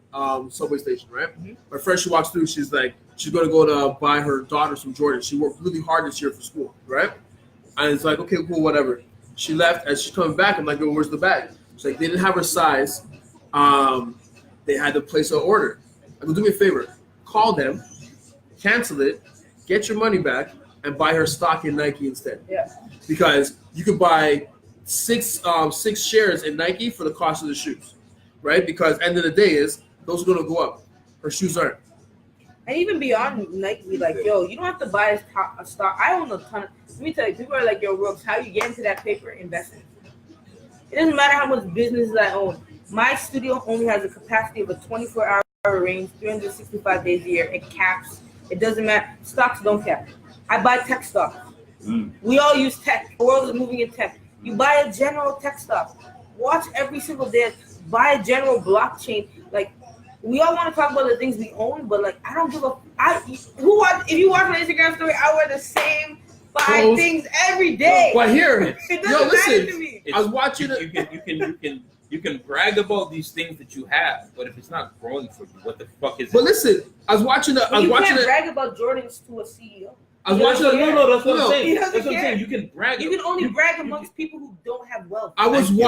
subway station, right? Mhm. My friend, she walks through. She's like, she's gonna go to buy her daughter some Jordan. She worked really hard this year for school, right? And it's like, okay, cool, whatever. She left. As she's coming back, I'm like, yo, where's the bag? She's like, they didn't have her size. They had to place an order. I go, do me a favor, call them, cancel it, get your money back, and buy her stock in Nike instead. Yeah. Because you could buy six shares in Nike for the cost of the shoes, right? Because end of the day is those are gonna go up. Her shoes aren't. And even beyond Nike, like, yo, you don't have to buy a stock. I own a ton of. Let me tell you, people are like, yo, Rookz, how you get into that paper investing? It doesn't matter how much businesses I own. My studio only has a capacity of a 24-hour range, 365 days a year. It caps. It doesn't matter. Stocks don't cap. I buy tech stocks. We all use tech. The world is moving in tech. You buy a general tech stock. Watch every single day. Buy a general blockchain. Like, we all want to talk about the things we own, but like, I don't give a. If you watch my Instagram story, I wear the same 5 Clothes. things every day. But here, It yo, doesn't matter to listen. me. I was watching it. You can brag about these things that you have, but if it's not growing for you, what the fuck is But it? listen, I was watching it. You can't brag about Jordans to a CEO. I was He watching doesn't it. care. No, that's what No. I'm saying. He That's doesn't what I'm care. saying. You can brag. You can only brag amongst people who don't have wealth. I was Thank you.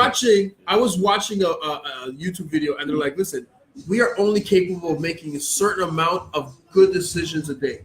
watching a YouTube video, and they're like, listen, we are only capable of making a certain amount of good decisions a day.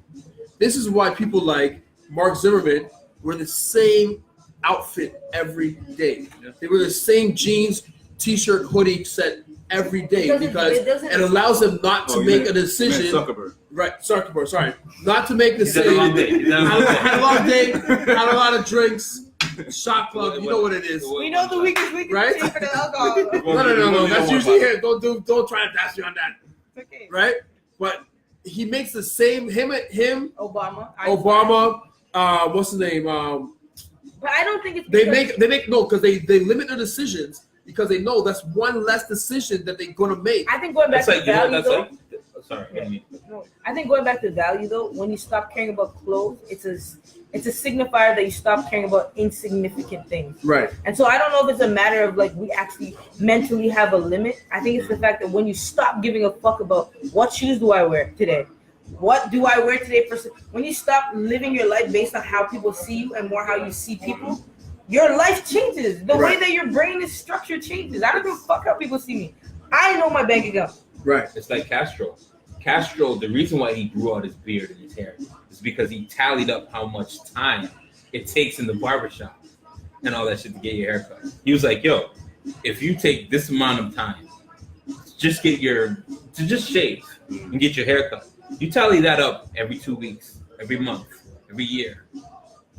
This is why people like Mark Zimmerman wear the same outfit every day. They wear the same jeans, t-shirt, hoodie set every day because it allows them not to make a decision. Zuckerberg. Right, Zuckerberg, sorry. Not to make the He's had a long day. decision. He's had a long day. Had a long day, had a lot of drinks, shot club, you know what it is. We know the weakest Right? thing for the alcohol. No. That's usually it. Don't try to dash me on that. Okay. Right? But he makes the same him, Obama. Obama, what's his name? But I don't think it's They because- make no because they limit their decisions because they know that's one less decision that they're gonna make. I think going back That's like, to you know, value that's though. like, sorry. I mean, No, I think going back to value though, when you stop caring about clothes, it's a signifier that you stop caring about insignificant things. Right. And so I don't know if it's a matter of like we actually mentally have a limit. I think it's the fact that when you stop giving a fuck about what shoes do I wear today, what do I wear today, when you stop living your life based on how people see you and more how you see people, your life changes. The way that your brain is structured changes. I don't give a fuck how people see me. I know my bank account. Right. it's like Castro. Castro, the reason why he grew out his beard and his hair is because he tallied up how much time it takes in the barbershop and all that shit to get your hair cut. He was like, yo, if you take this amount of time to just shave and get your hair cut, you tally that up every 2 weeks, every month, every year.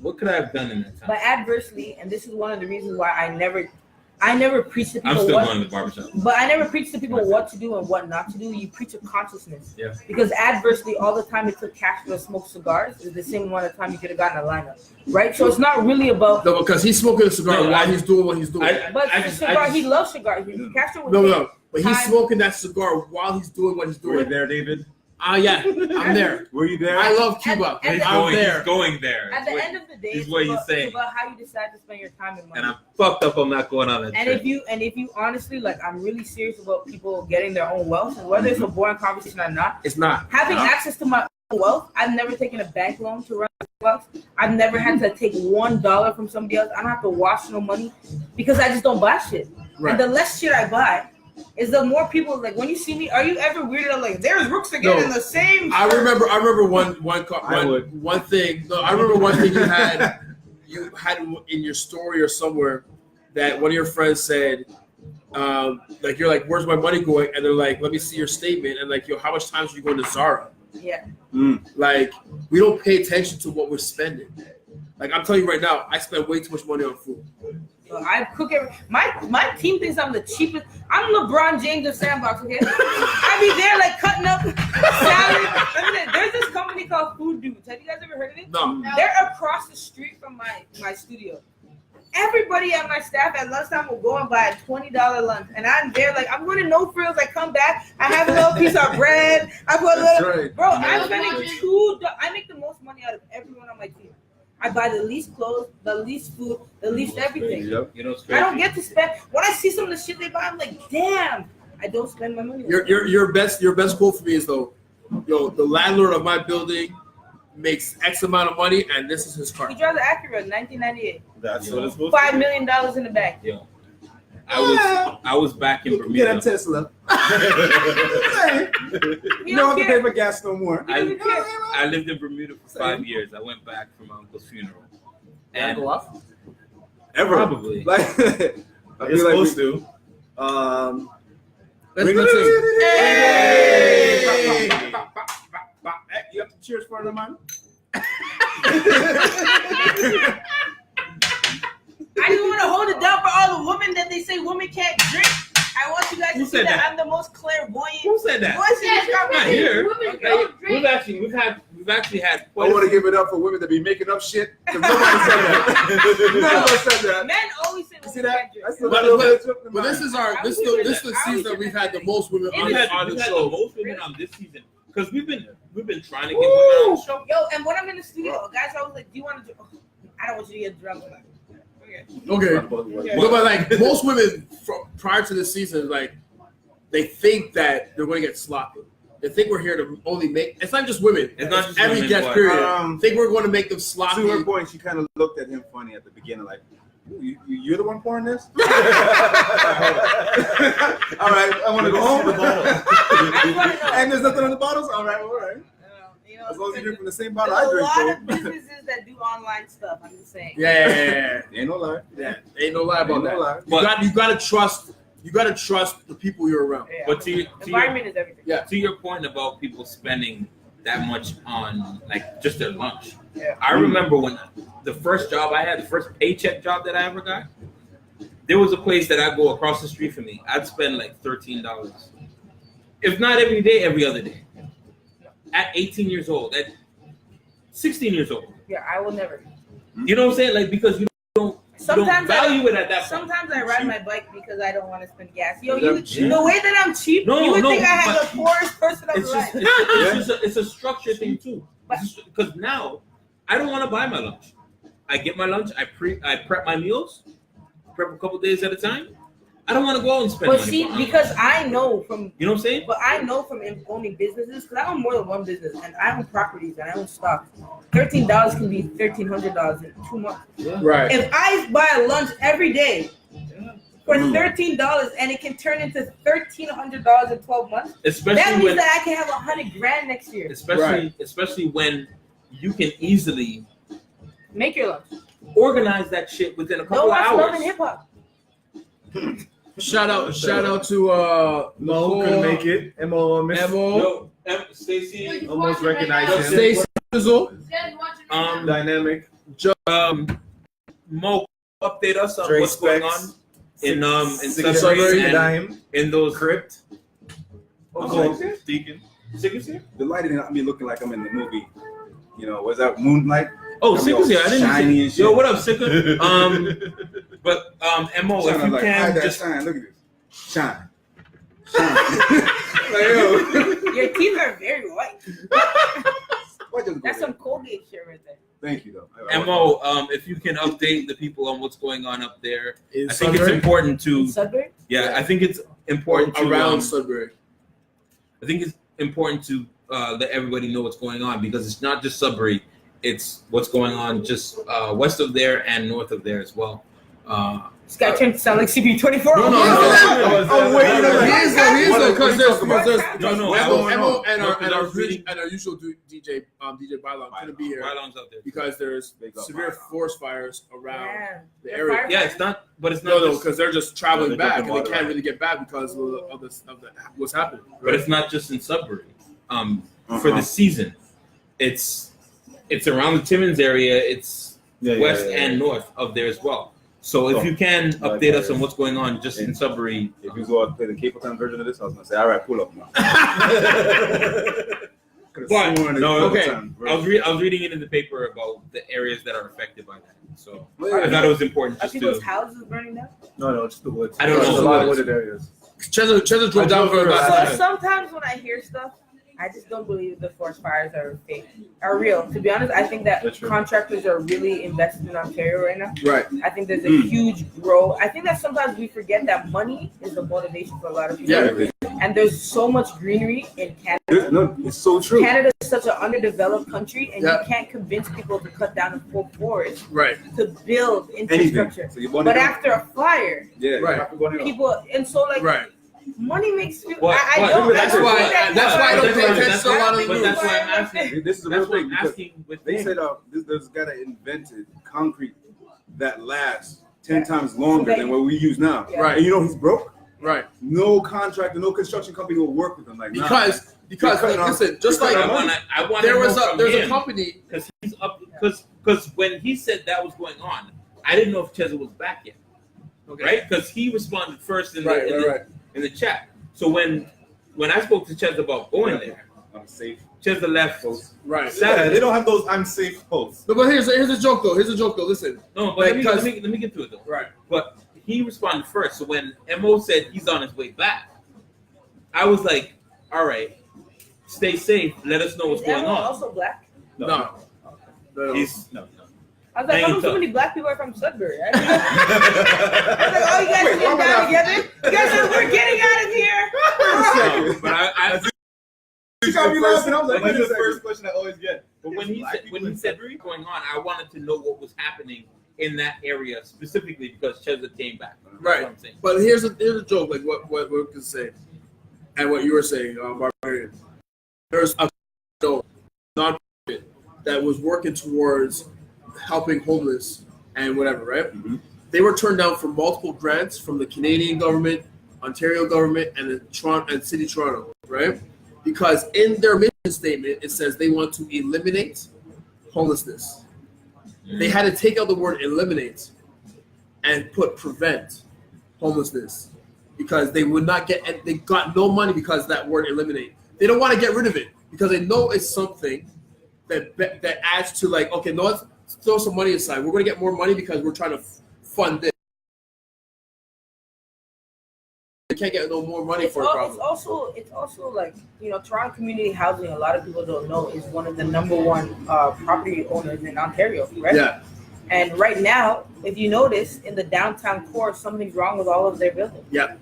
What could I have done in that time? But adversely, and this is one of the reasons why I never preach to people I'm still what. going to the barbershop. But I never preach to people what to do and what not to do. You preach a consciousness. Yeah. Because adversely, all the time it took Castro to smoke cigars is the same amount of time you could have gotten a lineup, right? So it's not really about. No, because he's smoking a cigar No, while he's doing what he's doing. But he loves cigars. Castro was No. But he's time- smoking that cigar while he's doing what he's Were you doing. there, David? Yeah, I'm there. Were you there? I love Cuba. And He's I'm there. He's going there. At the end of the day, He's it's what he's about, saying. it's about how you decide to spend your time and money. And I'm fucked up. I'm not going on that And trip. if you honestly like, I'm really serious about people getting their own wealth, and whether it's a boring conversation or not. It's not. Having access to my own wealth, I've never taken a bank loan to run wealth. I've never had to take $1 from somebody else. I don't have to wash no money because I just don't buy shit. Right. And the less shit I buy, is the more people like when you see me. Are you ever weirded out like there's Rookz again in the same? I remember one thing. No, I remember one thing you had in your story or somewhere that one of your friends said. Like you're like, where's my money going? And they're like, let me see your statement. And like, yo, how much time are you going to Zara? Yeah. Like, we don't pay attention to what we're spending. Like, I'm telling you right now, I spend way too much money on food. I cook my team thinks I'm the cheapest. I'm LeBron James of Sandbox, okay? I be there like cutting up salad. I mean, there's this company called Food Dudes. Have you guys ever heard of it? No. They're across the street from my studio. Everybody at my staff at lunchtime will go and buy a $20 lunch, and I'm there like I'm going to No Frills. I come back, I have a little piece of bread. I put a little, right. bro. I'm spending I make the most money out of everyone on my team. I buy the least clothes, the least food, the least everything. Yep. You know, I don't get to spend. When I see some of the shit they buy, I'm like, damn, I don't spend my money. Your best quote for me is though, yo, the landlord of my building makes X amount of money, and this is his car. He drives an Acura, 1998. That's what it's supposed to $5 million in the bank. Yeah. I was back in Bermuda. Get a Tesla. He You don't don't have to care. pay for gas no more. He doesn't care. I lived in Bermuda for 5 years. I went back for my uncle's funeral. And Go off? Ever. probably. Like, I It's feel like supposed we, to. Let's sing. Hey! You have to cheers for the man. I just want to hold it down for all the women that they say women can't drink. I want you guys Who to see said that that? I'm the most clairvoyant Who said that? voice in this Not conversation. here. Women Like, don't drink. we've actually had I quite want a to give it up for women that be making up shit. 'Cause nobody said that. None of us said that. Men always say You see women that? can't drink. That's the But this is the season that we've had the most women We've had on the the show. most women on this season because we've been trying to get women on the show. Yo, and when I'm in the studio, guys always like, do you want to drink? Oh, I don't want you to get drunk. I'm like, okay. Okay. But like most women prior to this season, like they think that they're going to get sloppy. They think we're here to only make. It's not just women. It's not just every women, guest but- period. Think we're going to make them sloppy. To her point, she kind of looked at him funny at the beginning, like, you're the one pouring this? All right, I want to go home. I wanna know. And there's nothing on the bottles? All right. You know, As long as you drink from the same there's bottle I a drink lot of from. businesses that do online stuff. I'm just saying. Yeah. Ain't no lie. Ain't no lie about Ain't no that. lie. But- You got to trust. You got to trust the people you're around. Yeah. But to environment is everything. Yeah. to your point about people spending that much on like just their lunch. Yeah. I remember when the first job I had, the first paycheck job that I ever got, there was a place that I'd go across the street from me. I'd spend like $13. If not every day, every other day. At 18 years old, at 16 years old. Yeah, I will never. You know what I'm saying? Like because you don't Sometimes value it at that point. Sometimes I ride my bike because I don't want to spend gas. Yo, Is you, that cheap? the way that I'm cheap, No, you would no, think I had but- the poorest person of It's life. just it's a structure thing too. Because now I don't want to buy my lunch. I get my lunch. I prep my meals. Prep a couple days at a time. I don't want to go out and spend But money. see, for because I know from you know what I'm saying? But I know from owning businesses, because I own more than one business, and I own properties and I own stock. $13 can be $1,300 in 2 months. Right. If I buy a lunch every day for $13 and it can turn into $1,300 in 12 months, that Especially means when that I can have $100,000 next year. especially when you can easily Make your lunch. organize that shit within a No couple of one's loving hours. hip hop. Shout out to Mo Nicole, couldn't make it. Mo missed. Emo, Stacey, Almost recognized him. Stacy, Sizzle, Dynamic. Mo, update us on Dre what's going on Specs. in Six Sudbury and Dime. in those Crypt. Okay. Deacon. Sickers here. The lighting not be looking like I'm in the movie. You know, was that Moonlight? Oh, I mean, Sickers here. I didn't shiny see. and shit. Yo, what up, Sicker? But Mo, if Shine, you like, can hide that just shine. Look at this. Shine. Like, yo. Your teeth are very white. Why just go That's there? some Colgate shit right there. Thank you, though. Mo, if you can update the people on what's going on up there, in I think it's Sudbury, important to. In Sudbury? Yeah, I think it's important to. around Sudbury. I think it's important to let everybody know what's going on because it's not just Sudbury; it's what's going on just west of there and north of there as well. This guy turned to sound like CB24. No, Oh, wait, you know, he is though, because there's No, Emmo and because I our was reading- usual DJ Bylon couldn't be here Bylon's out there. because there's severe forest fires around the The area. fire- Yeah, it's not, but it's not. No, just, because they're just traveling they're back jumping and they water, can't right? really get back because of the what's happening. but it's not just in Sudbury. For the season, it's around the Timmins area. It's west and north of there as well. So if you can update us on what's going on just in Sudbury. If you go out and play the Cape Town version of this, I was gonna say, all right, pull up now. But, okay. I was reading it in the paper about the areas that are affected by that. So I thought it was important Are just people's to. houses burning down? No, just the woods. I don't know. There's a lot of wooded areas. Cheza drove down for So about sometimes when I hear stuff, I just don't believe the forest fires are fake, are real. To be honest, I think that That's true. contractors are really invested in Ontario right now. right. I think there's a huge growth. I think that sometimes we forget that money is the motivation for a lot of people. Yeah. And there's so much greenery in Canada. No, it's so true. Canada is such an underdeveloped country, and Yeah. you can't convince people to cut down the full forest Right. to build infrastructure. So you want But to after a fire, Right. people, and so like Right. money makes people. But- I but- don't. That's I don't why- think that- that's why I don't pay attention to a lot of the But news. that's why I'm asking. This is a real That's what thing. I'm because asking with They him. said there's a guy that invented concrete that lasts 10 times longer than what we use now. Yeah. Right. And you know he's broke? Right. No contractor, no construction company will work with him. Like, nah. Because cutting off- listen, just they're like cutting I want there to was know a from there's a him, company. because he's up because when he said that was going on, I didn't know if Cheza was back yet, Okay. right? Because he responded first in Right. the chat. So when I spoke to Cheza about going there, I'm safe. Cheza left. Right. Yeah, they don't have those I'm safe posts. No, but here's a joke though. Listen. No, but Like, let me get to it though. Right. But he responded first. So when Mo said he's on his way back, I was like, all right, stay safe. Let us know what's Is going everyone on. also black? No. He's No. I was like, Hanging how come so tough. many black people are from Sudbury? I was like, oh, you guys Wait, came why down am I together? You guys said, we're getting out of here. No, but I You got me laughing. I was like, Wait a that's the second. first question I always get. But when he said going on, I wanted to know what was happening in that area specifically because Cheza came back. That's Right. what I'm saying. But here's a joke, like what we can say, and what you were saying, Barbarian. There's a non-profit that was working towards helping homeless and whatever, right? Mm-hmm. They were turned down for multiple grants from the Canadian government, Ontario government, and the Toronto and City Toronto, right? Because in their mission statement, it says they want to eliminate homelessness. They had to take out the word eliminate and put prevent homelessness because they would not get, and they got no money because of that word eliminate. They don't want to get rid of it because they know it's something that adds to like, okay, no, let's throw some money aside. We're going to get more money because we're trying to fund this. They can't get no more money for a problem. It's also like, Toronto Community Housing, a lot of people don't know, is one of the number one property owners in Ontario, right? Yeah. And right now, if you notice, in the downtown core, something's wrong with all of their buildings. Yeah.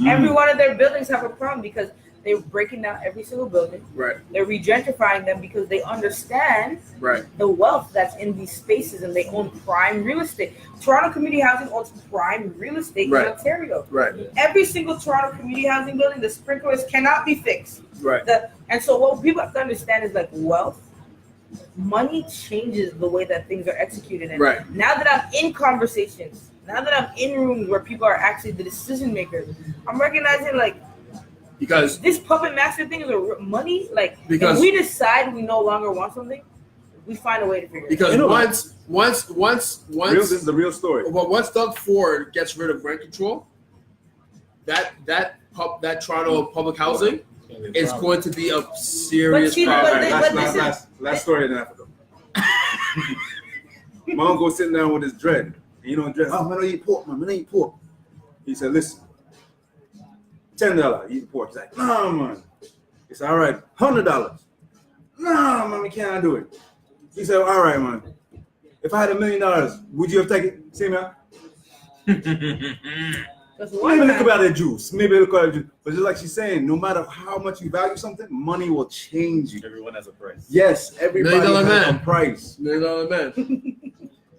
Every one of their buildings have a problem because they're breaking down every single building. Right. They're regentrifying them because they understand Right. the wealth that's in these spaces and they own prime real estate. Toronto Community Housing owns prime real estate Right. in Ontario. Right. Every single Toronto Community Housing building, the sprinklers cannot be fixed. Right. And so what people have to understand is like wealth, money changes the way that things are executed. And Right. now that I'm in conversations, now that I'm in rooms where people are actually the decision makers, I'm recognizing like Because this puppet master thing is money. Like Because- if we decide we no longer want something, we find a way to figure it out. because You know, once This is the real story. But once Doug Ford gets rid of rent control, that Toronto public housing is going to be a serious But see, problem. but Alright, this is- last story in Africa. My uncle sitting down with his dread. And you know, dread, oh, man, I don't eat pork, man. I don't eat pork. He said, listen, $10, eat pork. He's like, nah, man. He said, all right, $100. Nah, man, we can't do it. He said, all right, man. If I had $1 million, would you have taken it? See me out? Because one Maybe look time- about the juice. Maybe look about the juice. But just like she's saying, no matter how much you value something, money will change you. Everyone has a price. Yes, everybody $1 million has man. a price. $1 million man.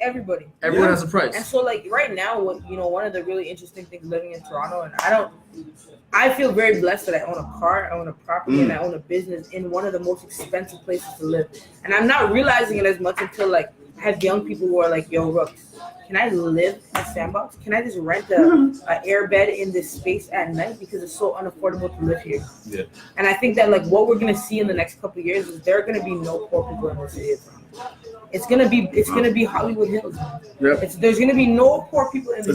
everybody. Everyone Yeah. has a price. And so, like right now, one of the really interesting things living in Toronto, and I feel very blessed that I own a car, I own a property, and I own a business in one of the most expensive places to live. And I'm not realizing it as much until like I have young people who are like, "Yo, Rookz, can I live at Sandbox? Can I just rent a air bed in this space at night because it's so unaffordable to live here?" Yeah. And I think that like what we're gonna see in the next couple of years is there are gonna be no poor people in the city of Toronto. It's gonna be Hollywood Hills. Yep. There's gonna be no poor people in the city.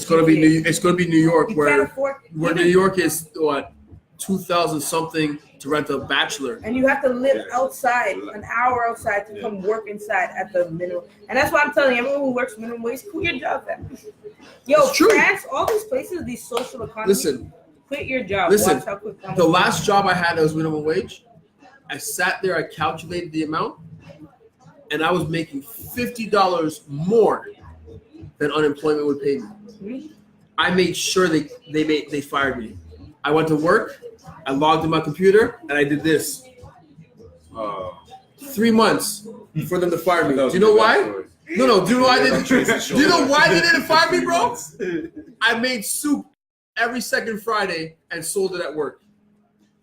It's gonna be New York, You where can't afford New York is what 2,000 something to rent a bachelor. and you have to live outside, an hour outside to come work inside at the minimum. And that's why I'm telling everyone who works minimum wage, quit your job. Yo, It's true. France, all these places, these social economies. Listen, Quit your job. Listen, Watch how quick the last job I had that was minimum wage, I sat there, I calculated the amount, and I was making $50 more than unemployment would pay me. I made sure they fired me. I went to work, I logged in my computer, and I did this. 3 months for them to fire me. Do you know why? No. Do you know why they didn't? Do you know why they didn't fire me, bro? I made soup every second Friday and sold it at work.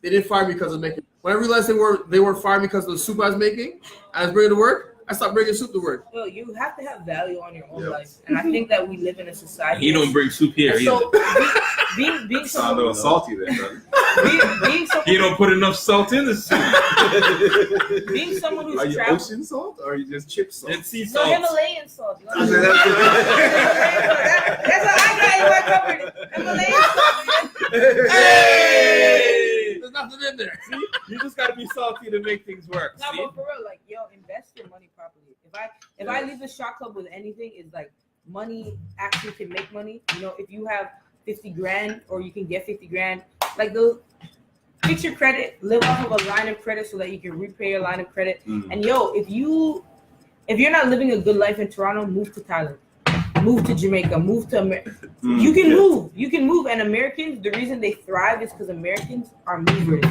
They didn't fire me because of making. When I realized they were firing me because of the soup I was making, I was bringing to work. I stopped bringing soup to work. Yo, you have to have value on your own life, and I think that we live in a society. He don't bring soup here either. So being Sound a someone, little salty there, brother. being someone, He don't put enough salt in the soup. being someone who's Are you traveled. ocean salt or are you just chip salt? And sea No, salt. Himalayan salt. You know I what said That's what I got in my cupboard. Himalayan salt. Hey! There's nothing in there. You just gotta be salty to make things work. No, See? but for real, like, yo, invest your money properly. If I leave the shot club with anything, it's like money actually can make money. You know, if you have 50 grand or you can get 50 grand, like fix your credit, live off of a line of credit so that you can repay your line of credit. And yo, if you're not living a good life in Toronto, move to Thailand. Move to Jamaica, move to America. You can move. And Americans, the reason they thrive is because Americans are movers.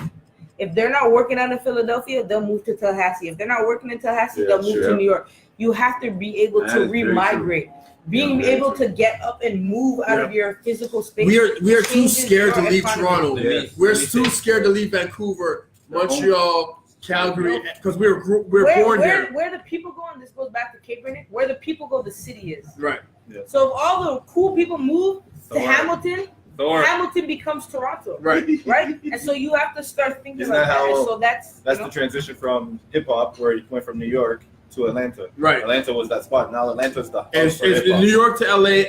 If they're not working out in Philadelphia, they'll move to Tallahassee. If they're not working in Tallahassee, they'll move to New York. You have to be able to remigrate. Being able to get up and move out of your physical space. We are too scared to leave economy. Toronto. Yeah. We're too scared to leave Vancouver, Montreal, Calgary, because we're born there. Where the people go, and this goes back to Cape Breton, where the people go, the city is. Right. So if all the cool people move to Hamilton, Thor. Hamilton becomes Toronto. Right. Right? And so you have to start thinking Isn't like that that. And how- so that's the transition from hip hop, where you went from New York to Atlanta. Right. Atlanta was that spot. Now Atlanta's the hub It's for hip-hop. New York to LA,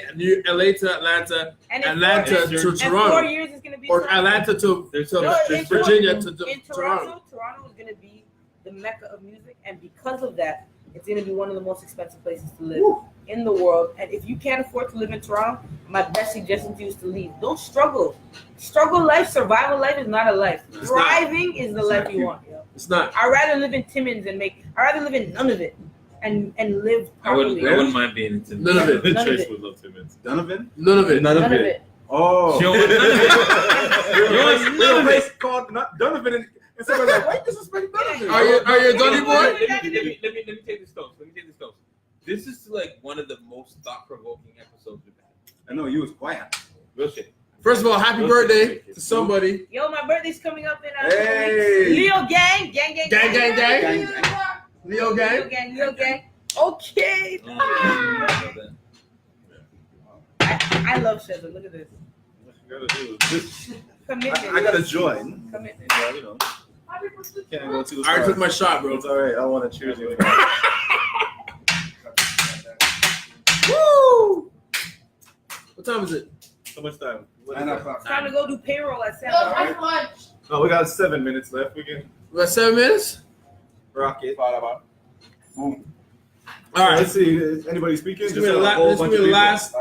LA to Atlanta, and in Atlanta 4 to years, in 4 Toronto, years it's gonna be or Toronto. Atlanta to in Virginia Toronto, to in Toronto. Toronto is gonna be the mecca of music, and because of that, it's gonna be one of the most expensive places to live in the world. And if you can't afford to live in Toronto, my best suggestion to you is to leave. Don't struggle. Struggle life, survival life is not a life. It's Thriving is the life you want. Yo. It's not. I'd rather live in Timmins I'd rather live in none of it and live I wouldn't properly. mind being into None of it. None of it. would love Timmins. Donovan? None of it. None of it. Oh. She don't want none of it. There You was want none of place it. called not Donovan, and somebody's like, why disrespect Donovan? Are you a Donny boy? Let me take this toast. This is like one of the most thought-provoking episodes we've had. I know you was quiet. Real shit. First of all, happy birthday to somebody. Yo, my birthday's coming up in Hey. Leo gang. Gang, gang, gang. Leo gang. Leo gang. Okay. I love Shedder. Look at this. What you gotta do is this. Commitment. I gotta join. Commitment. Yeah, you know. Can't go too I far. already took my shot, bro. It's all right. I want to cheers you. Woo! What time is it? How much time? What is 9 that? o'clock. It's time to go do payroll at Sandbox. Oh, we got 7 minutes left. We can We got 7 minutes? rock it. All So right. let's see. Is anybody speaking? This is gonna be the last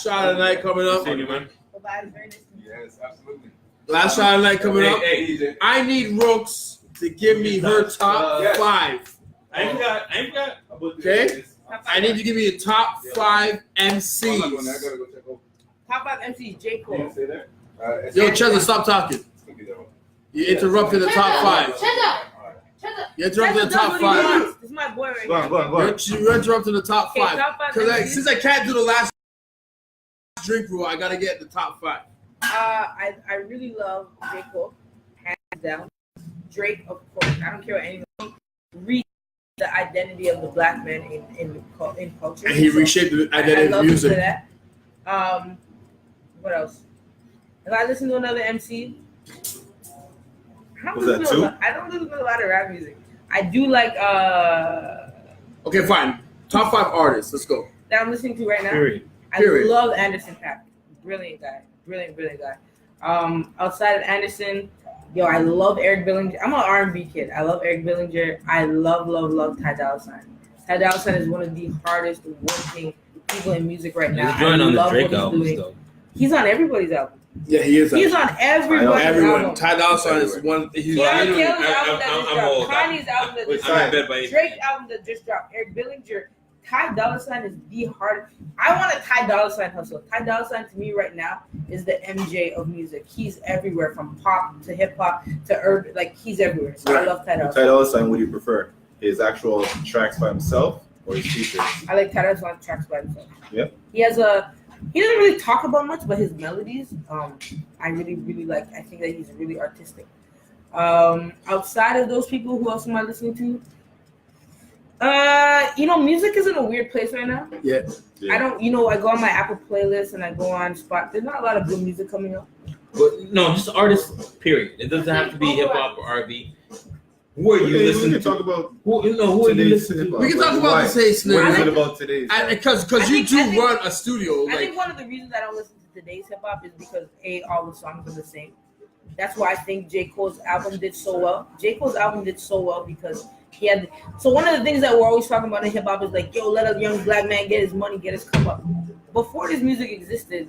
shot of the night coming up. See you, man. Bye-bye. It's very nice to meet you. Yes, absolutely. Last shot of the night coming up. Hey, I need Rookz to give me her top Yes. 5. I ain't got. Okay. I need to give me a top 5 I MCs. gotta go check over. Top 5 MCs, J. Cole. Stay there. Yo, Chester, stop talking. It's gonna be there. You interrupted the top 5. You're interrupting the top five. This is my boy right Go now. on, go on, go on. You're interrupting the top Okay, five. top five Because MCs. since I can't do the last drink rule, I gotta get the top five. I really love J. Cole, hands down. Drake, of course. I don't care what anyone read the identity of the black man in culture. And he reshaped the identity of music. To that. What else? If I listen to another MC, I Was that don't two? listen to a lot of rap music. I do like Okay, fine. Top five artists. Let's go. that I'm listening to right now. Period. I Period. love Anderson .Paak. Brilliant guy. Brilliant guy. Outside of Anderson, yo, I love Eric Bellinger. I'm an R&B kid. I love Eric Bellinger. I love Ty Dolla $ign. Ty Dolla $ign is one of the hardest working people in music right now. He's joined I on the love Drake what he's album doing. though. He's on everybody's album. Yeah, he is. He's on everybody's Everyone. album. Ty Dolla $ign is one. He's Keanu literally- Kelly's album that just I'm dropped. old. Kanye's album that just I'm in dropped. bed by Drake's album that just dropped. Eric Bellinger. Ty Dolla $ign is the hardest. I want a Ty Dolla $ign hustle. Ty Dolla $ign to me right now is the MJ of music. He's everywhere from pop to hip hop to urban. Like he's everywhere. So I love Ty Dolla $ign. Ty Dolla $ign, what do you prefer? His actual tracks by himself or his features? I like Ty Dolla $ign tracks by himself. Yep. He doesn't really talk about much, but his melodies, I really like. I think that he's really artistic. Outside of those people, who else am I listening to? Music is in a weird place right now. Yeah. I don't, I go on my Apple playlist and I go on Spot. There's not a lot of good music coming up. But no, just artists. Period. It doesn't have to be hip hop or R&B. Who are you We listening can to? talk about Who are you today's listening hip to? hop. We can talk about Why? the taste What is now. it about today's? Because I you think- run a studio. I Like, think one of the reasons I don't listen to today's hip hop is because all the songs are the same. That's why I think J. Cole's album did so well. J. Cole's album did so well because he had. So one of the things that we're always talking about in hip hop is like, yo, let a young black man get his money, get his come up. Before this music existed,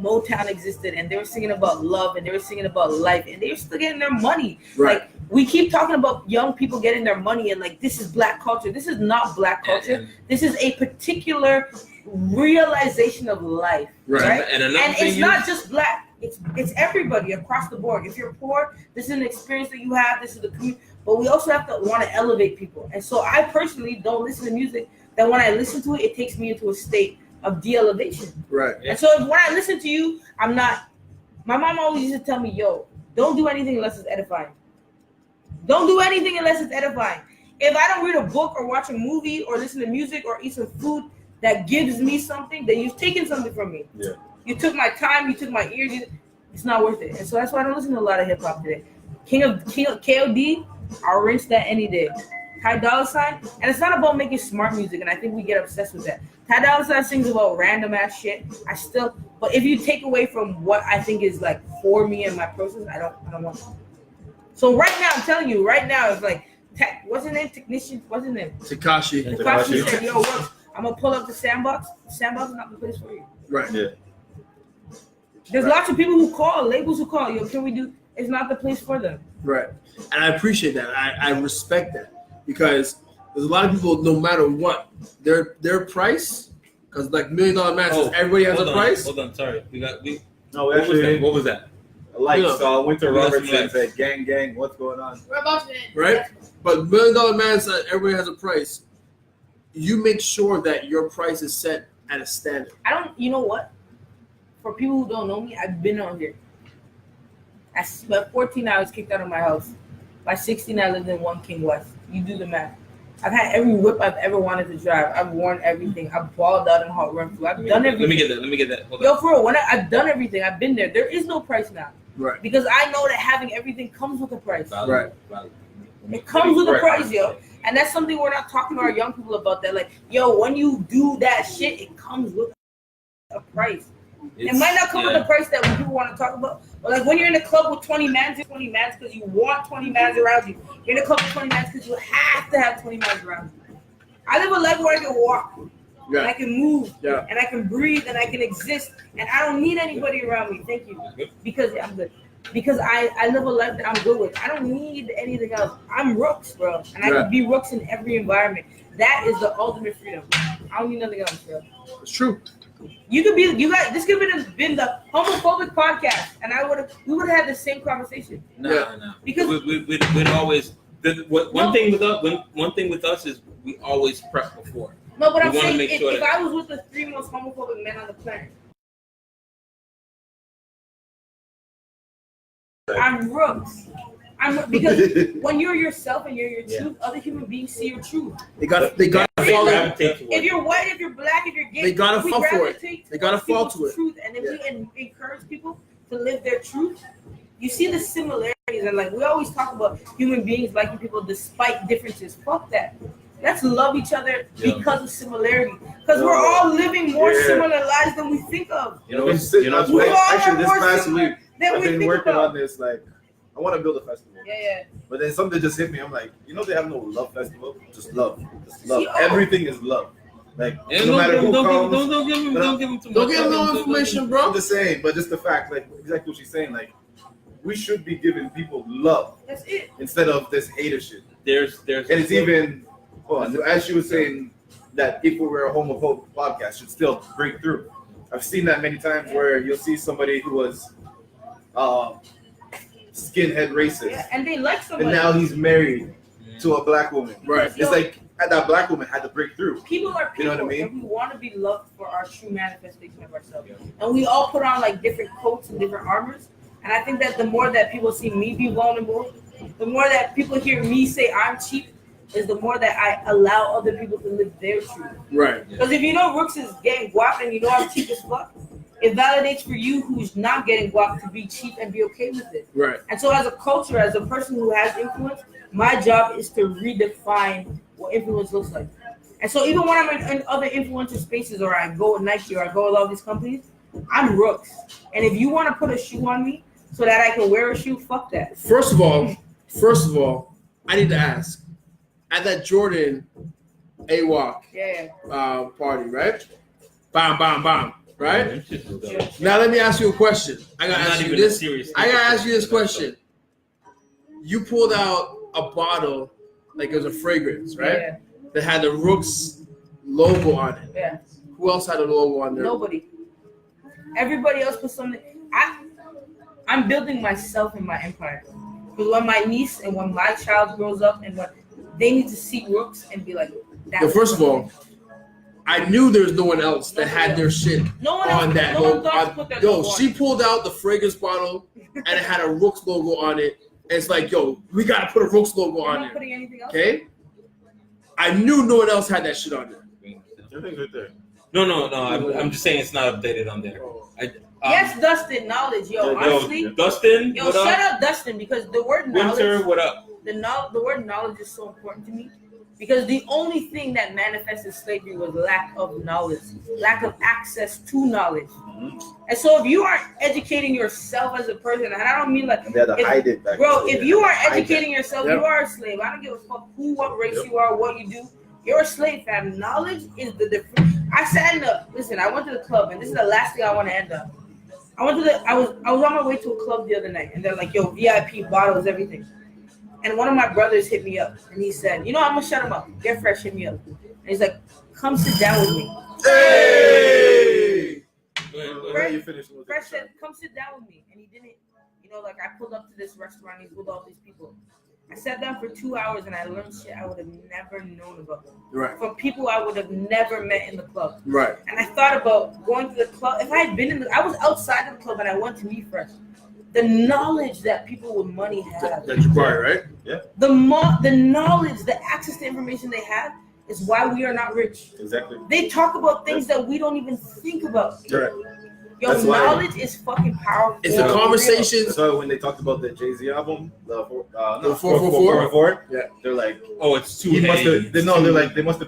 Motown existed, and they were singing about love, and they were singing about life, and they were still getting their money. Right. Like we keep talking about young people getting their money, and like this is black culture. This is not black culture. This is a particular realization of life, right? And another And thing it's not just black. It's everybody across the board. If you're poor, this is an experience that you have. This is the community. But we also have to want to elevate people. And so I personally don't listen to music that when I listen to it, it takes me into a state of de-elevation. right. And so when I listen to you, I'm not. My mom always used to tell me, yo, don't do anything unless it's edifying. Don't do anything unless it's edifying. If I don't read a book or watch a movie or listen to music or eat some food that gives me something, then you've taken something from me. Yeah. You took my time, you took my ears. It's not worth it. And so that's why I don't listen to a lot of hip hop today. King of KOD, I'll rinse that any day. Ty Dolla $ign, and it's not about making smart music, and I think we get obsessed with that. Ty Dolla $ign sings about random ass shit. But if you take away from what I think is like for me and my process, I don't want it. So right now, I'm telling you, it's like, what's his name? Technician, what's his name? Tekashi. Tekashi said, yo, what? I'm gonna pull up the Sandbox. The Sandbox is not the place for you. Right. Yeah. There's lots of people who call, labels who call, yo, can we do? It's not the place for them. Right. And I appreciate that. I respect that because there's a lot of people, no matter what, their price, because like $1 Million Man says everybody has a price. Hold on, sorry. No, What actually, was that? like Yeah. Winter We got Robertson some likes. said, gang, what's going on? We're about to Right? But $1 Million Man says everybody has a price. You make sure that your price is set at a standard. you know what? For people who don't know me, I've been on here. At 14, I was kicked out of my house. By 16, I lived in 1 King West. You do the math. I've had every whip I've ever wanted to drive. I've worn everything. I've balled out in hot run through. I've done everything. Let me get that. Hold Yo, on. for real, I've done everything. I've been there. There is no price now. Right. Because I know that having everything comes with a price. Right. It comes with a price, yo. And that's something we're not talking to our young people about. That, like, yo, when you do that shit, it comes with a price. It might not come with the price that people want to talk about. But like when you're in a club with 20 mans because you want 20 mans around you. You're in a club with 20 mans because you have to have 20 mans around you. I live a life where I can walk. And I can move. Yeah. And I can breathe and I can exist. And I don't need anybody around me. Thank you. Because I'm good. Because I live a life that I'm good with. I don't need anything else. I'm Rookz, bro. And I can be Rookz in every environment. That is the ultimate freedom. I don't need nothing else, bro. It's true. You could be, you got this could have been the homophobic podcast, and we would have had the same conversation. No. Because we'd always. One thing with us is we always prep before. No, but I'm We wanna saying make if, sure if that- I was with the 3 most homophobic men on the planet, I'm Rookz. Because when you're yourself and you're your truth, other human beings see your truth. They got They follow. gravitate towards If you're white, if you're black, if you're gay, They gotta we fall for it. gravitate They gotta towards fall people's to it. truth, and if we encourage people to live their truth, you see the similarities. And like we always talk about human beings liking people despite differences. Fuck that. Let's love each other because of similarity. Because we're all living more similar lives than we think of. You know, Actually, this past week, Than I've we been think working about. on this. Like, I want to build a festival. Yeah. But then something just hit me. I'm like, they have no love festival. Just love. Just love. See, Everything is love. Like, And no matter who comes. don't give him too Don't much. give them no information, I'm bro. just saying, but just the fact, like exactly what she's saying, like we should be giving people love That's it. instead of this hater shit. There's And it's even, as she was saying, that if we were a homophobic podcast, should still break through. I've seen that many times where you'll see somebody who was skinhead racist, Yeah, and they like somebody. and now he's married to a black woman. Right. It's like that black woman had to break through. People are people, You know what I mean? and we want to be loved for our true manifestation of ourselves. And we all put on like different coats and different armors. And I think that the more that people see me be vulnerable, the more that people hear me say I'm cheap, is the more that I allow other people to live their truth. Right. Because if you know Rookz is getting guap and you know I'm cheap as fuck, it validates for you who's not getting guap to be cheap and be okay with it. Right. And so as a culture, as a person who has influence, my job is to redefine what influence looks like. And so even when I'm in other influencer spaces, or I go with Nike, or I go with all these companies, I'm Rookz. And if you want to put a shoe on me so that I can wear a shoe, fuck that. First of all, I need to ask. At that Jordan AWOC party, right? Bam, right? Now let me ask you a question. I gotta ask you this question. You pulled out a bottle like it was a fragrance, right? Yeah. That had the Rookz logo on it. Yeah. Who else had a logo on there? Nobody. Everybody else put something. I'm building myself in my empire. Because when my niece and when my child grows up and when they need to see Rookz and be like, Well, first of all, I knew there was no one else that had their shit no one on else, that no logo. one thought to put their Yo, logo on she it. pulled out the fragrance bottle and it had a Rookz logo on it. And it's like, yo, we gotta put a Rookz logo I'm on not there. putting anything else. Okay? I knew no one else had that shit on there. Everything's right there. No. I'm just saying it's not updated on there. Yes, Dustin, knowledge, yo. Honestly, Dustin, yo, what shout up? out Dustin because the word knowledge, Winter, what up? the word knowledge is so important to me because the only thing that manifested slavery was lack of knowledge, lack of access to knowledge. And so if you aren't educating yourself as a person, and I don't mean like, They had to hide it back bro, then. if you are Hide educating yourself, Yep. you are a slave. I don't give a fuck who, what race you are, what you do. You're a slave, fam. Knowledge is the difference. I went to the club, and this is the last thing I want to end up. I was on my way to a club the other night, and they're like, yo, VIP bottles, everything. And one of my brothers hit me up, and he said, you know, I'm gonna shut him up. Get Fresh hit me up. And he's like, come sit down with me. Hey! Fresh- You finished with Fresh said, come sit down with me. And he didn't, like I pulled up to this restaurant, he's with all these people. I sat down for 2 hours and I learned shit I would have never known about. Right. From people I would have never met in the club. Right. And I thought about going to the club. If I had been I was outside of the club and I went to meet Fresh. The knowledge that people with money have. That's required, right? The knowledge, the access to information they have is why we are not rich. Exactly. They talk about things that we don't even think about. Right. Yo, That's why- knowledge is fucking powerful. It's the For real. conversations. That's why when they talked about the Jay-Z album, the 444? yeah, they're like, Oh, it's too he must heavy. have. They're like, he must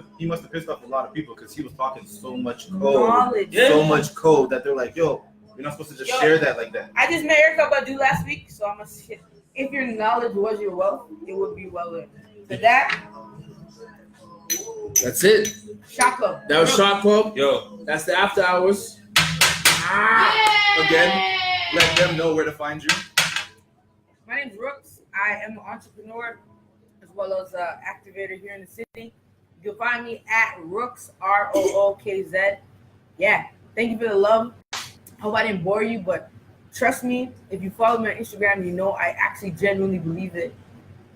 have pissed off a lot of people because he was talking so much code, Knowledge. so much code that they're like, yo, you're not supposed to just share that like that. I just met Erica Badu last week, so I'm gonna say, if your knowledge was your wealth, it would be well earned. For that, That's it. Shot Club. That was Shot Club. Yo, That's the after hours. Again, let them know where to find you. My name's Rookz. I am an entrepreneur as well as an activator here in the city. You can find me at Rookz, ROOKZ. Yeah, Thank you for the love. Hope I didn't bore you, but trust me, if you follow me on Instagram, you know I actually genuinely believe it.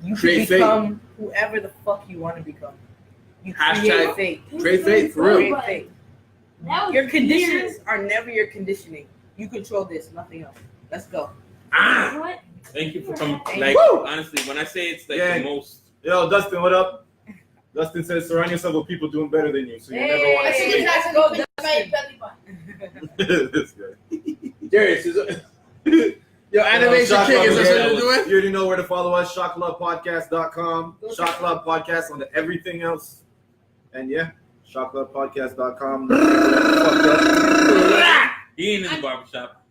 You can become whoever the fuck you want to become. You create fate. Create fate, for real. Create fate. Your conditions are never your conditioning. You control this, nothing else. Let's go. What? Thank you for coming. Thank Like, you. honestly, when I say it's like Yeah. the most. Yo, Dustin, what up? Dustin says surround yourself with people doing better than you, so you never want to Hey, see let's go, Dustin. this guy. Darius is Yo, animation Shock king, Club, is that yeah. what you're doing? You already know where to follow us, shockclubpodcast.com, Shock Club Podcast on everything else. And yeah, shockclubpodcast.com. He ain't in the barbershop.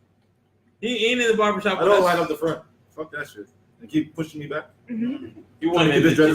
He ain't in the barbershop. I don't line up the front. Fuck that shit. They keep pushing me back. You Trying want to get this dread